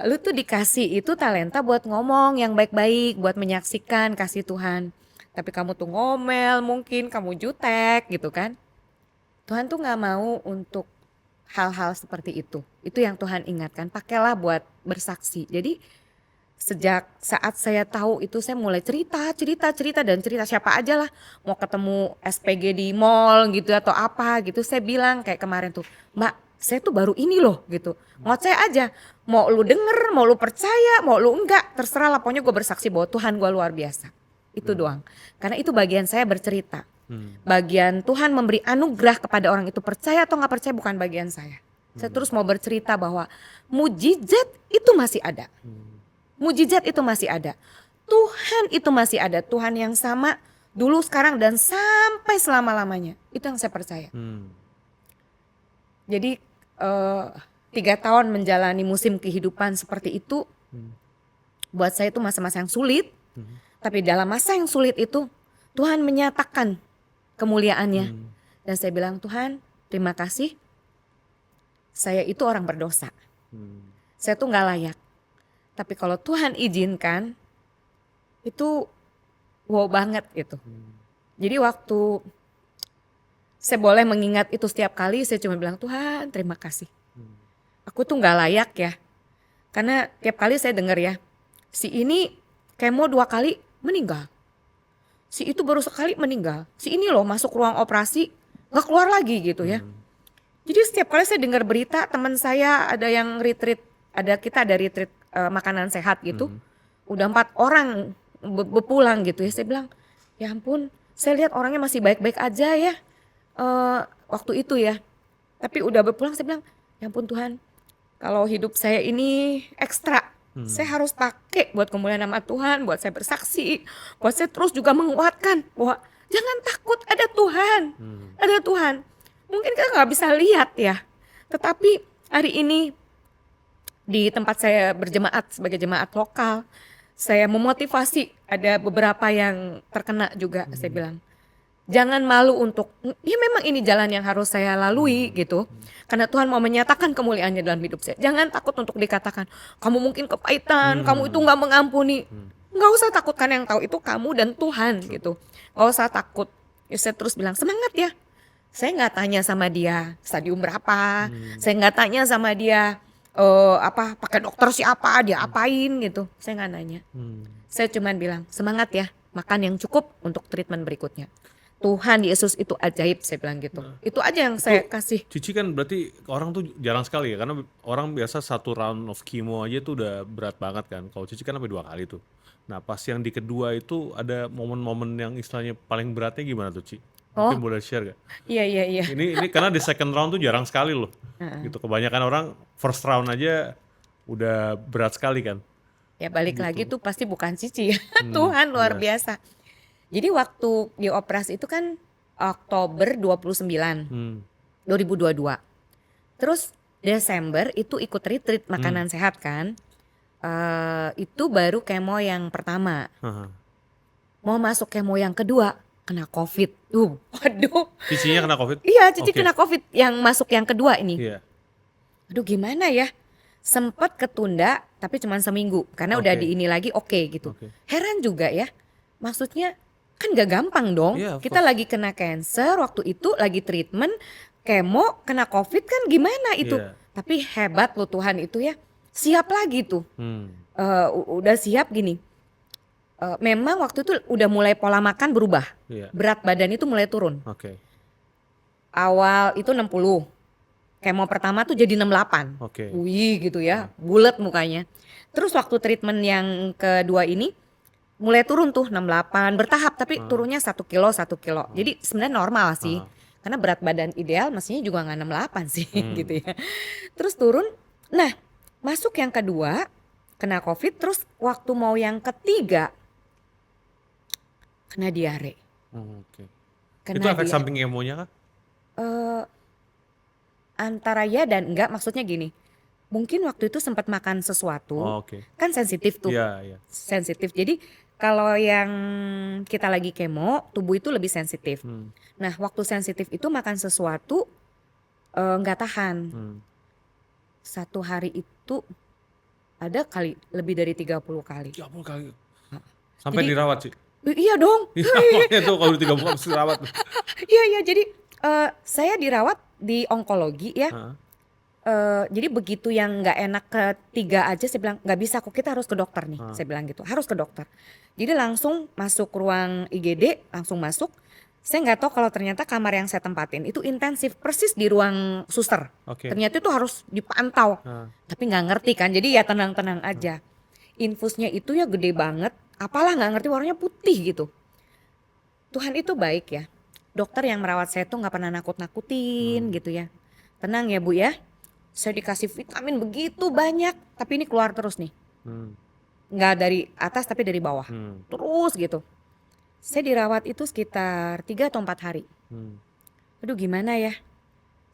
Lu tuh dikasih itu talenta buat ngomong yang baik-baik, buat menyaksikan kasih Tuhan. Tapi kamu tuh ngomel, mungkin kamu jutek gitu kan. Tuhan tuh gak mau untuk hal-hal seperti itu. Itu yang Tuhan ingatkan, pakailah buat bersaksi. Jadi sejak saat saya tahu itu, saya mulai cerita dan cerita siapa aja lah. Mau ketemu SPG di mall gitu atau apa gitu, saya bilang kayak kemarin tuh, Mbak saya tuh baru ini loh gitu. Ngoceh aja, mau lu denger, mau lu percaya, mau lu enggak, terserah lah. Pokoknya gue bersaksi bahwa Tuhan gue luar biasa. Itu doang. Karena itu bagian saya bercerita. Bagian Tuhan memberi anugerah kepada orang itu, percaya atau gak percaya bukan bagian saya. Saya terus mau bercerita bahwa mujizat itu masih ada. Mujizat itu masih ada. Tuhan itu masih ada. Tuhan yang sama dulu, sekarang, dan sampai selama-lamanya. Itu yang saya percaya. Jadi 3 tahun menjalani musim kehidupan seperti itu, buat saya itu masa-masa yang sulit. Tapi dalam masa yang sulit itu Tuhan menyatakan kemuliaannya. Dan saya bilang, Tuhan terima kasih, saya itu orang berdosa. Saya tuh gak layak. Tapi kalau Tuhan izinkan, itu wow banget gitu. Jadi waktu saya boleh mengingat itu setiap kali, saya cuma bilang, Tuhan terima kasih. Aku tuh gak layak ya. Karena tiap kali saya dengar ya, si ini kemo 2 kali meninggal. Si itu baru sekali meninggal. Si ini loh masuk ruang operasi gak keluar lagi gitu ya. Jadi setiap kali saya dengar berita teman saya ada yang retreat, kita ada retreat makanan sehat gitu. Udah 4 orang berpulang gitu ya. Saya bilang, ya ampun, saya lihat orangnya masih baik-baik aja ya waktu itu ya. Tapi udah berpulang, saya bilang, ya ampun Tuhan, kalau hidup saya ini ekstra. Saya harus pakai buat kemuliaan nama Tuhan, buat saya bersaksi, buat saya terus juga menguatkan bahwa jangan takut, ada Tuhan, ada Tuhan. Mungkin kita nggak bisa lihat ya, tetapi hari ini di tempat saya berjemaat sebagai jemaat lokal, saya memotivasi, ada beberapa yang terkena juga. Saya bilang, jangan malu untuk, ya memang ini jalan yang harus saya lalui gitu. Karena Tuhan mau menyatakan kemuliaannya dalam hidup saya. Jangan takut untuk dikatakan, kamu mungkin kepahitan, kamu itu gak mengampuni. Gak usah takutkan, yang tahu itu kamu dan Tuhan gitu. Gak usah takut. Ya, saya terus bilang, semangat ya. Saya gak tanya sama dia stadium berapa. Saya gak tanya sama dia pakai dokter siapa, dia apain gitu. Saya gak nanya. Saya cuman bilang, semangat ya, makan yang cukup untuk treatment berikutnya. Tuhan Yesus itu ajaib, saya bilang gitu. Itu aja yang saya kasih. Cici kan berarti orang tuh jarang sekali ya, karena orang biasa 1 round of chemo aja tuh udah berat banget kan. Kalau Cici kan sampai 2 kali tuh. Nah pas yang di kedua itu ada momen-momen yang istilahnya paling beratnya gimana tuh Ci? Mungkin boleh share gak? Iya. Ini karena di second round tuh jarang sekali loh. Gitu, kebanyakan orang first round aja udah berat sekali kan? Ya balik lagi Gitu. tuh pasti bukan Cici ya. Tuhan luar Iya. biasa. Jadi waktu dioperasi itu kan Oktober 29 Hmm. 2022. Terus Desember itu ikut retreat Hmm. makanan sehat kan. Itu baru kemo yang pertama. Haha. Mau masuk kemo yang kedua kena COVID. Waduh. Cicinya kena COVID? Iya, Cici Oke. kena COVID yang masuk yang kedua ini. Iya. Aduh gimana ya? Sempet ketunda tapi cuma seminggu karena udah Oke. di ini lagi oke gitu. Oke. Heran juga ya. Maksudnya kan gak gampang dong. Iya, of Kita course. lagi kena cancer waktu itu lagi treatment kemo kena COVID kan gimana itu. Iya. Tapi hebat loh Tuhan itu ya. Siap lagi tuh. Hmm. Udah siap gini. Memang waktu itu udah mulai pola makan berubah. Iya. Berat badan itu mulai turun. Oke. Awal itu 60. Kemo pertama tuh jadi 68. Oke. Wih gitu ya. Bulet mukanya. Terus waktu treatment yang kedua ini mulai turun tuh 68 bertahap tapi turunnya 1 kilo 1 kilo. Jadi sebenarnya normal sih. Karena berat badan ideal mestinya juga nggak 68 sih gitu ya. Terus turun. Nah, masuk yang kedua kena COVID terus waktu mau yang ketiga kena diare. Oke. Kena Itu efek diare. samping kemonya kah? Antara ya dan enggak, maksudnya gini. Mungkin waktu itu sempat makan sesuatu. Oh, oke. Kan sensitif tuh. Iya, iya. Sensitif. Jadi kalau yang kita lagi kemo, tubuh itu lebih sensitif. Nah, waktu sensitif itu makan sesuatu nggak tahan. Satu hari itu ada kali lebih dari 30 kali. 30 kali. Sampai Jadi- dirawat sih. Iya dong. Iya, makanya tuh kalau 30 kali mesti dirawat. Iya, jadi saya dirawat di onkologi ya. Heeh. Jadi begitu yang nggak enak ketiga aja saya bilang nggak bisa kok, kita harus ke dokter nih. Saya bilang gitu, harus ke dokter. Jadi langsung masuk ruang IGD, langsung masuk. Saya nggak tahu kalau ternyata kamar yang saya tempatin itu intensif persis di ruang suster. Oke. Ternyata itu harus dipantau. Tapi nggak ngerti kan, jadi ya tenang-tenang aja. Infusnya itu ya gede banget, apalah nggak ngerti warnanya putih gitu. Tuhan itu baik ya. Dokter yang merawat saya tuh nggak pernah nakut-nakutin gitu ya. Tenang ya Bu ya. Saya dikasih vitamin begitu banyak, tapi ini keluar terus nih. Nggak dari atas tapi dari bawah. Terus gitu. Saya dirawat itu sekitar 3 atau 4 hari. Aduh gimana ya.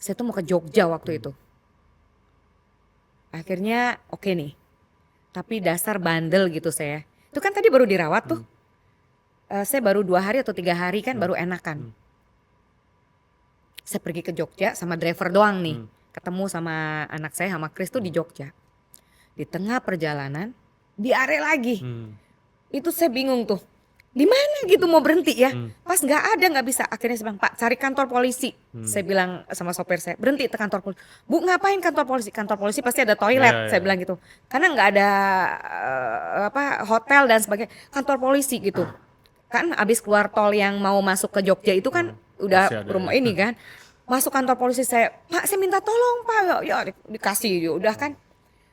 Saya tuh mau ke Jogja waktu itu. Akhirnya oke nih. Tapi dasar bandel gitu saya. Itu kan tadi baru dirawat tuh. Saya baru 2 hari atau 3 hari kan baru enakan. Saya pergi ke Jogja sama driver doang nih. Ketemu sama anak saya sama Chris tuh di Jogja. Di tengah perjalanan diare lagi. Itu saya bingung tuh. Di mana gitu mau berhenti ya? Pas nggak ada, nggak bisa. Akhirnya saya bilang, Pak cari kantor polisi. Saya bilang sama sopir saya, berhenti ke kantor polisi. Bu ngapain kantor polisi? Kantor polisi pasti ada toilet. Saya bilang gitu. Karena nggak ada hotel dan sebagainya. Kantor polisi gitu. Kan abis keluar tol yang mau masuk ke Jogja itu kan udah Masih ada rumah ya. ini kan. Masuk kantor polisi saya, Pak saya minta tolong Pak. Ya dikasih ya udah kan.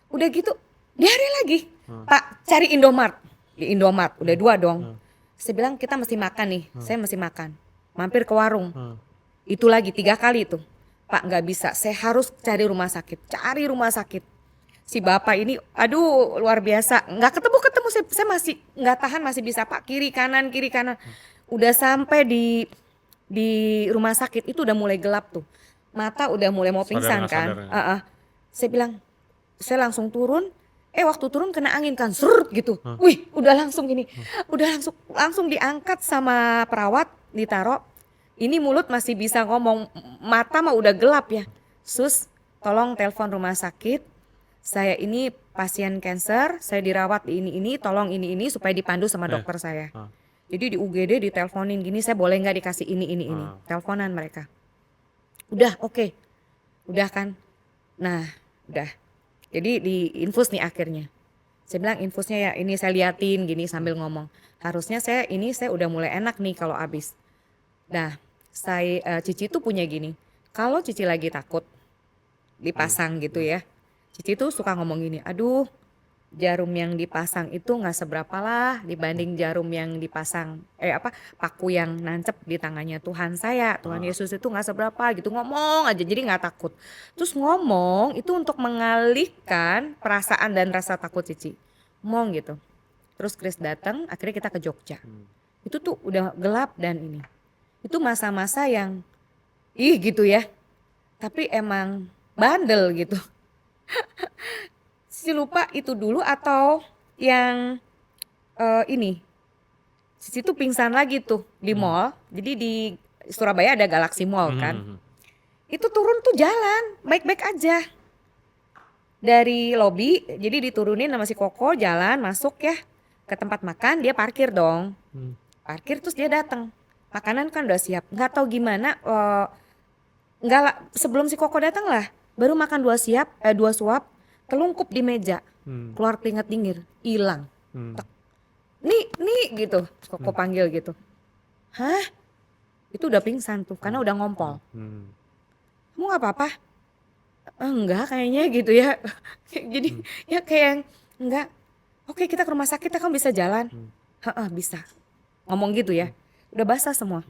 Udah gitu diare lagi. Pak cari Indomart. Di Indomart udah 2 dong. Saya bilang kita mesti makan nih. Saya mesti makan. Mampir ke warung. Itu lagi 3 kali itu. Pak nggak bisa, saya harus cari rumah sakit. Cari rumah sakit. Si bapak ini aduh luar biasa. Nggak ketemu saya masih nggak tahan, masih bisa Pak kiri kanan. Udah sampai di rumah sakit itu udah mulai gelap tuh. Mata udah mulai mau pingsan kan. Saya bilang, saya langsung turun. Waktu turun kena angin kan, serut gitu. Wih, udah langsung gini. Udah langsung diangkat sama perawat, ditaruh. Ini mulut masih bisa ngomong, mata mah udah gelap ya. Sus, tolong telepon rumah sakit. Saya ini pasien kanker, saya dirawat di ini, tolong ini supaya dipandu sama dokter saya. Jadi di UGD diteleponin gini, saya boleh nggak dikasih ini. Teleponan mereka. Udah oke. Udah kan. Nah udah. Jadi di infus nih akhirnya. Saya bilang infusnya ya ini saya liatin gini sambil ngomong. Harusnya saya udah mulai enak nih kalau abis. Nah Cici tuh punya gini. Kalau Cici lagi takut dipasang gitu ya. Cici tuh suka ngomong gini. Aduh jarum yang dipasang itu nggak seberapa lah dibanding jarum yang dipasang paku yang nancep di tangannya Tuhan saya. Tuhan Yesus itu nggak seberapa gitu, ngomong aja jadi nggak takut. Terus ngomong itu untuk mengalihkan perasaan dan rasa takut Cici. Ngomong gitu. Terus Chris datang, akhirnya kita ke Jogja. Itu tuh udah gelap dan ini. Itu masa-masa yang gitu ya. Tapi emang bandel gitu. Cici lupa itu dulu atau yang ini. Cici tuh pingsan lagi tuh di mall. Jadi di Surabaya ada Galaxy Mall kan. Itu turun tuh jalan, baik-baik aja. Dari lobi, jadi diturunin sama si Koko, jalan masuk ya ke tempat makan, dia parkir dong. Parkir terus dia datang. Makanan kan udah siap. Nggak tahu gimana sebelum si Koko datang lah, baru makan 2 suap, kelungkup di meja, keluar keringat dingin, hilang. Nih gitu, Koko panggil gitu. Hah? Itu udah pingsan tuh, karena udah ngompol. Kamu nggak apa-apa? Enggak kayaknya gitu ya. Jadi ya kayak enggak. Oke kita ke rumah sakit, kamu bisa jalan? Bisa. Ngomong gitu ya. Udah basah semua.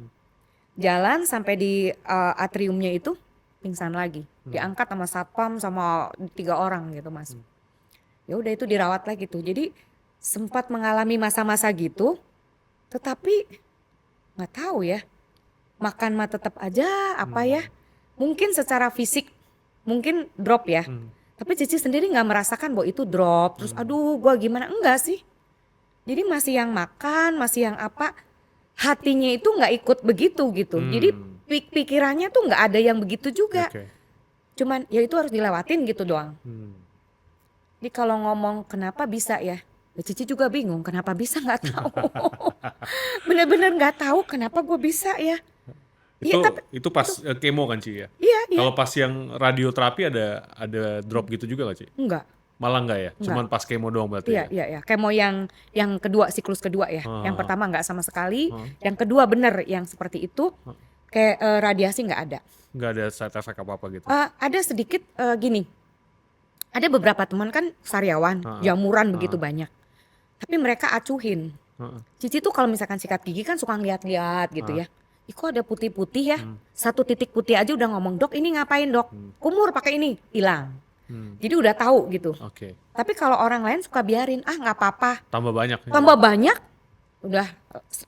Jalan sampai di atriumnya itu pingsan lagi. Diangkat sama satpam sama 3 orang gitu Mas. Ya udah itu dirawat lagi tuh. Jadi sempat mengalami masa-masa gitu. Tetapi nggak tahu ya. Makan mah tetap aja apa ya. Mungkin secara fisik mungkin drop ya. Tapi Cici sendiri nggak merasakan bahwa itu drop. Terus aduh gua gimana, enggak sih. Jadi masih yang makan, masih yang apa. Hatinya itu nggak ikut begitu gitu. Jadi pikirannya tuh nggak ada yang begitu juga. Cuman ya itu harus dilewatin gitu doang. Jadi kalau ngomong kenapa bisa ya, Cici juga bingung kenapa bisa nggak tahu. Bener-bener nggak tahu kenapa gue bisa ya. Itu pas kemo kan Ci ya? Iya. Kalau pas yang radioterapi ada drop gitu juga nggak Ci? Enggak. Malah enggak ya? Cuman pas kemo doang berarti ya? Iya. Kemo yang kedua, siklus kedua ya. Yang pertama nggak sama sekali. Yang kedua bener yang seperti itu. Kayak radiasi nggak ada. Nggak ada side effect apa-apa gitu? Ada sedikit gini. Ada beberapa teman kan sariawan, jamuran begitu banyak. Tapi mereka acuhin. Cici tuh kalau misalkan sikat gigi kan suka ngeliat-liat gitu ya. Ih kok ada putih-putih ya. 1 titik putih aja udah ngomong, "Dok ini ngapain dok?" "Kumur pakai ini." Hilang. Jadi udah tahu gitu. Tapi kalau orang lain suka biarin, nggak apa-apa. Tambah banyak. Tambah banyak, udah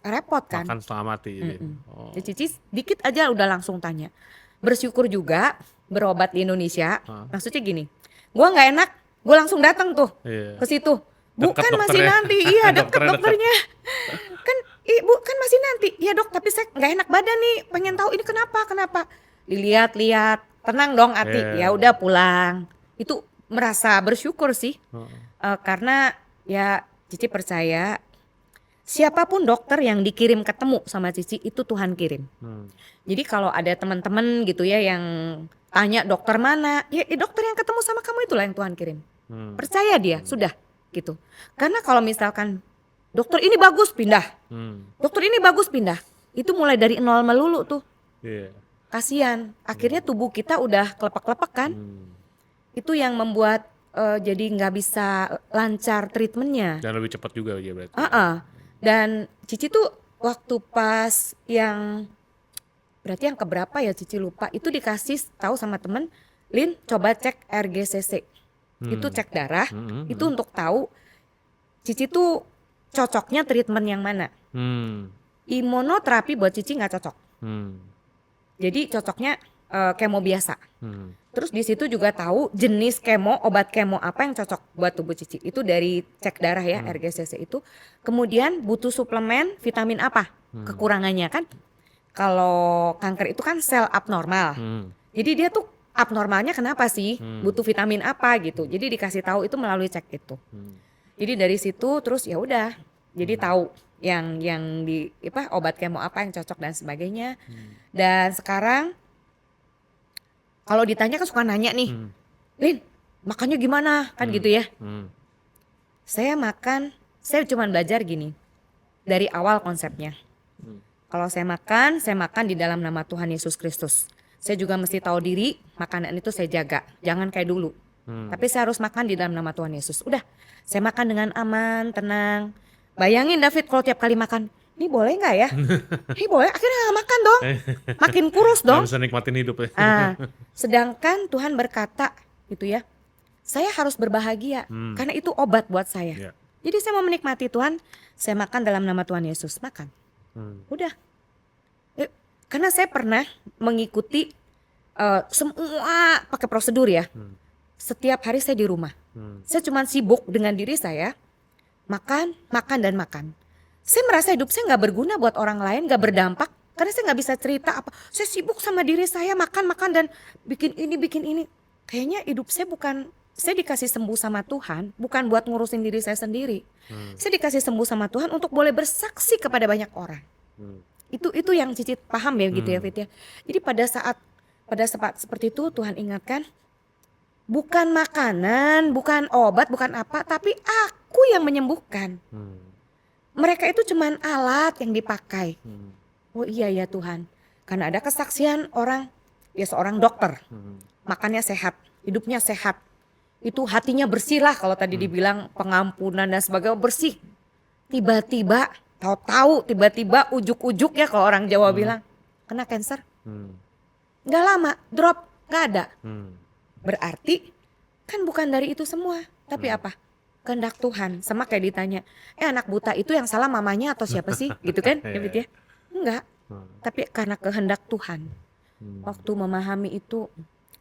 repot kan. Makan setengah mati. Jadi Cici dikit aja udah langsung tanya. Bersyukur juga berobat di Indonesia. Maksudnya gini, gua nggak enak, gua langsung datang tuh ke situ. Bukan masih nanti, iya deket dokternya. Kan Ibu kan masih nanti, iya dok tapi saya nggak enak badan nih, pengen tahu ini kenapa. Dilihat-lihat, tenang dong hati, ya udah pulang. Itu merasa bersyukur sih, karena ya Cici percaya siapapun dokter yang dikirim ketemu sama Cici itu Tuhan kirim. Jadi kalau ada teman-teman gitu ya yang tanya dokter mana, ya dokter yang ketemu sama kamu itulah yang Tuhan kirim. Percaya dia, sudah gitu. Karena kalau misalkan dokter ini bagus pindah, dokter ini bagus pindah, itu mulai dari nol melulu tuh. Kasian, akhirnya tubuh kita udah kelepek-kelepek kan. Itu yang membuat jadi nggak bisa lancar treatmentnya. Dan lebih cepat juga ya berarti. Dan Cici tuh waktu pas yang berarti yang keberapa ya Cici lupa, itu dikasih tahu sama temen, Lin coba cek RGCC. Itu cek darah, itu untuk tahu Cici tuh cocoknya treatment yang mana. Imunoterapi buat Cici nggak cocok. Jadi cocoknya kemo biasa. Terus di situ juga tahu jenis kemo, obat kemo apa yang cocok buat tubuh Cici. Itu dari cek darah ya, RGCC itu. Kemudian butuh suplemen vitamin apa? Kekurangannya kan. Kalau kanker itu kan sel abnormal. Jadi dia tuh abnormalnya kenapa sih? Butuh vitamin apa gitu. Jadi dikasih tahu itu melalui cek itu. Jadi dari situ terus ya udah. Jadi tahu yang di obat kemo apa yang cocok dan sebagainya. Dan sekarang kalau ditanya kan suka nanya nih, Lin makannya gimana kan gitu ya. Saya cuma belajar gini dari awal konsepnya. Kalau saya makan di dalam nama Tuhan Yesus Kristus. Saya juga mesti tahu diri, makanan itu saya jaga, jangan kayak dulu. Tapi saya harus makan di dalam nama Tuhan Yesus. Udah, saya makan dengan aman, tenang. Bayangin David kalau tiap kali makan, ini boleh nggak ya? Ini boleh, akhirnya nggak makan dong. Makin kurus Nggak dong. bisa nikmatin hidup ya. Sedangkan Tuhan berkata gitu ya, saya harus berbahagia karena itu obat buat saya. Iya. Jadi saya mau menikmati Tuhan, saya makan dalam nama Tuhan Yesus, makan. Udah. Karena saya pernah mengikuti semua pakai prosedur ya. Setiap hari saya di rumah. Saya cuma sibuk dengan diri saya, makan, makan dan makan. Saya merasa hidup saya nggak berguna buat orang lain, nggak berdampak. Karena saya nggak bisa cerita apa. Saya sibuk sama diri saya, makan, makan dan bikin ini, bikin ini. Kayaknya hidup saya bukan, saya dikasih sembuh sama Tuhan, bukan buat ngurusin diri saya sendiri. Saya dikasih sembuh sama Tuhan untuk boleh bersaksi kepada banyak orang. Itu yang Cici paham ya gitu ya Fit ya. Jadi pada saat seperti itu Tuhan ingatkan, bukan makanan, bukan obat, bukan apa, tapi aku yang menyembuhkan. Mereka itu cuman alat yang dipakai. Oh iya ya Tuhan, karena ada kesaksian orang, dia seorang dokter, makannya sehat, hidupnya sehat. Itu hatinya bersih lah kalau tadi dibilang pengampunan dan sebagainya bersih. Tiba-tiba, tahu-tahu tiba-tiba ujuk-ujuk ya kalau orang Jawa bilang, kena cancer. Gak lama, drop, gak ada. Berarti kan bukan dari itu semua, tapi apa? Kehendak Tuhan. Sama kayak ditanya, anak buta itu yang salah mamanya atau siapa sih? Gitu kan? Ya. Enggak, tapi karena kehendak Tuhan. Waktu memahami itu,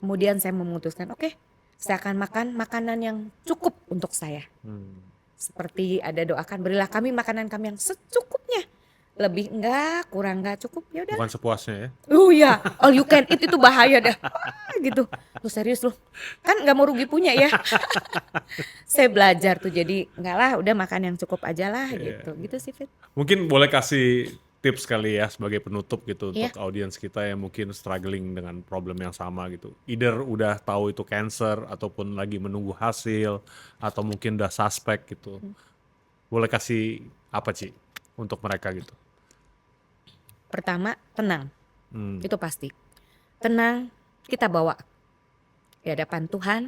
kemudian saya memutuskan, oke, saya akan makan makanan yang cukup untuk saya. Seperti ada doakan, berilah kami makanan kami yang secukupnya. Lebih enggak, kurang enggak, cukup, ya udah. Bukan sepuasnya ya. Ya, all you can eat itu bahaya dah. Gitu. Lu serius lu. Kan nggak mau rugi punya ya. Saya belajar tuh jadi enggak lah, udah makan yang cukup aja lah gitu. Gitu sih Fit. Mungkin boleh kasih tips kali ya sebagai penutup gitu Iya. untuk audiens kita yang mungkin struggling dengan problem yang sama gitu. Either udah tahu itu cancer ataupun lagi menunggu hasil atau mungkin udah suspek gitu. Boleh kasih apa Ci untuk mereka gitu? Pertama, tenang. Itu pasti. Tenang, kita bawa di hadapan Tuhan.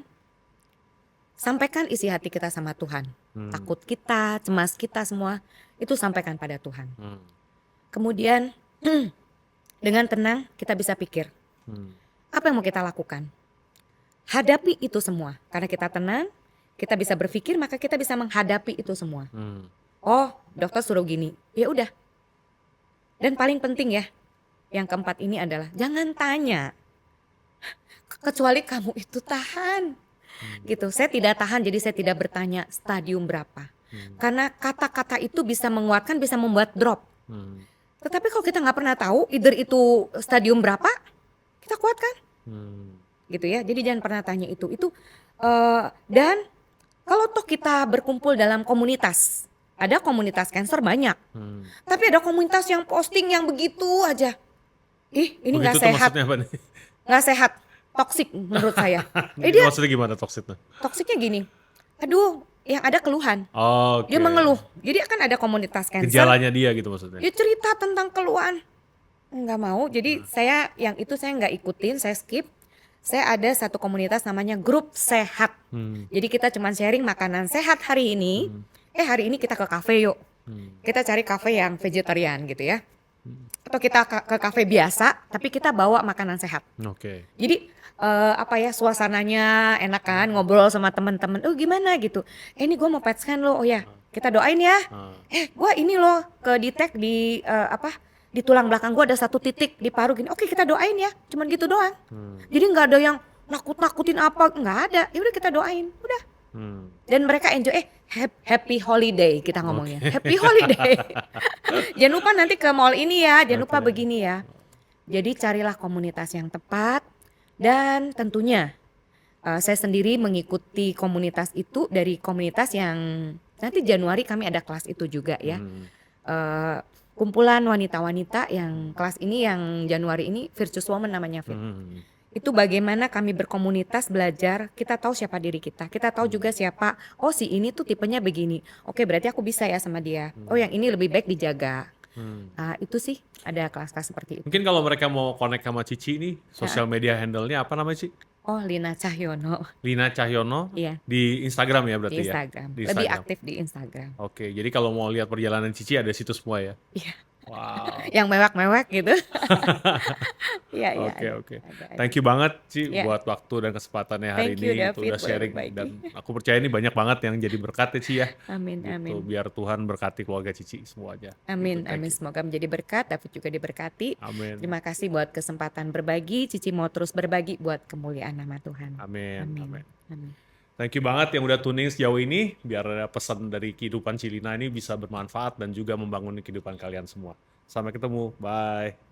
Sampaikan isi hati kita sama Tuhan. Takut kita, cemas kita semua, itu sampaikan pada Tuhan. Kemudian dengan tenang kita bisa pikir, apa yang mau kita lakukan? Hadapi itu semua. Karena kita tenang, kita bisa berpikir, maka kita bisa menghadapi itu semua. Oh, dokter suruh gini, ya udah. Dan paling penting ya, yang keempat ini adalah jangan tanya. Kecuali kamu itu tahan. Gitu, saya tidak tahan, jadi saya tidak bertanya stadium berapa. Karena kata-kata itu bisa menguatkan, bisa membuat drop. Tetapi kalau kita nggak pernah tahu, either itu stadium berapa, kita kuatkan. Gitu ya, jadi jangan pernah tanya itu. Dan kalau toh kita berkumpul dalam komunitas, ada komunitas cancer banyak, tapi ada komunitas yang posting yang begitu aja. Ih, ini nggak Begitu tuh sehat, maksudnya apa nih? nggak sehat, toksik menurut saya. Dia maksudnya gimana toksiknya? Toksiknya gini, aduh, yang ada keluhan, Oke. dia mengeluh. Jadi akan ada komunitas cancer, Gejalanya dia gitu maksudnya. dia cerita tentang keluhan, nggak mau. Jadi saya yang itu saya nggak ikutin, saya skip. Saya ada satu komunitas namanya grup sehat. Jadi kita cuma sharing makanan sehat hari ini. Hari ini kita ke kafe yuk. Kita cari kafe yang vegetarian gitu ya. Atau kita ke kafe biasa, tapi kita bawa makanan sehat. Oke. Jadi suasananya enak kan, ngobrol sama teman-teman. Oh gimana gitu. Ini gue mau PET scan lo. Oh ya, kita doain ya. Gue ini loh ke detect di di tulang belakang gue ada satu titik di paru gini. Oke, kita doain ya. Cuman gitu doang. Jadi nggak ada yang nakut-nakutin apa, nggak ada. Ya udah kita doain. Udah. Dan mereka enjoy, happy holiday kita ngomongnya. Happy holiday. Jangan lupa nanti ke mall ini ya, jangan lupa begini ya. Jadi carilah komunitas yang tepat. Dan tentunya saya sendiri mengikuti komunitas itu dari komunitas yang nanti Januari kami ada kelas itu juga ya. Kumpulan wanita-wanita yang kelas ini yang Januari ini Virtuous Woman namanya Fit. Itu bagaimana kami berkomunitas belajar, kita tahu siapa diri kita tahu juga siapa, oh si ini tuh tipenya begini, oke berarti aku bisa ya sama dia, oh yang ini lebih baik dijaga. Itu sih ada kelas-kelas seperti itu. Mungkin kalau mereka mau connect sama Cici nih, sosial media handle-nya apa namanya Ci? Oh, Lina Cahyono. Lina Cahyono Iya, di Instagram ya di berarti ya? Instagram. Di Lebih Instagram. aktif di Instagram. Oke, jadi kalau mau lihat perjalanan Cici ada situ semua ya? Iya, Wow. yang mewek-mewek gitu. Iya, iya, Oke, oke. ada. Thank you banget Ci Ya, buat waktu dan kesempatannya hari thank you ini gitu, David, udah boleh sharing berbagi. dan aku percaya ini banyak banget yang jadi berkat ya Ci ya. Amin, Gitu, amin. biar Tuhan berkati keluarga Cici semuanya. Gitu, Amin, thank amin. you. Semoga menjadi berkat, David juga diberkati. Amin. Terima kasih buat kesempatan berbagi. Cici mau terus berbagi buat kemuliaan nama Tuhan. Amin. Amin. Amin. Amin. Thank you banget yang udah tuning sejauh ini, biar pesan dari kehidupan Cilina ini bisa bermanfaat dan juga membangun kehidupan kalian semua. Sampai ketemu, bye.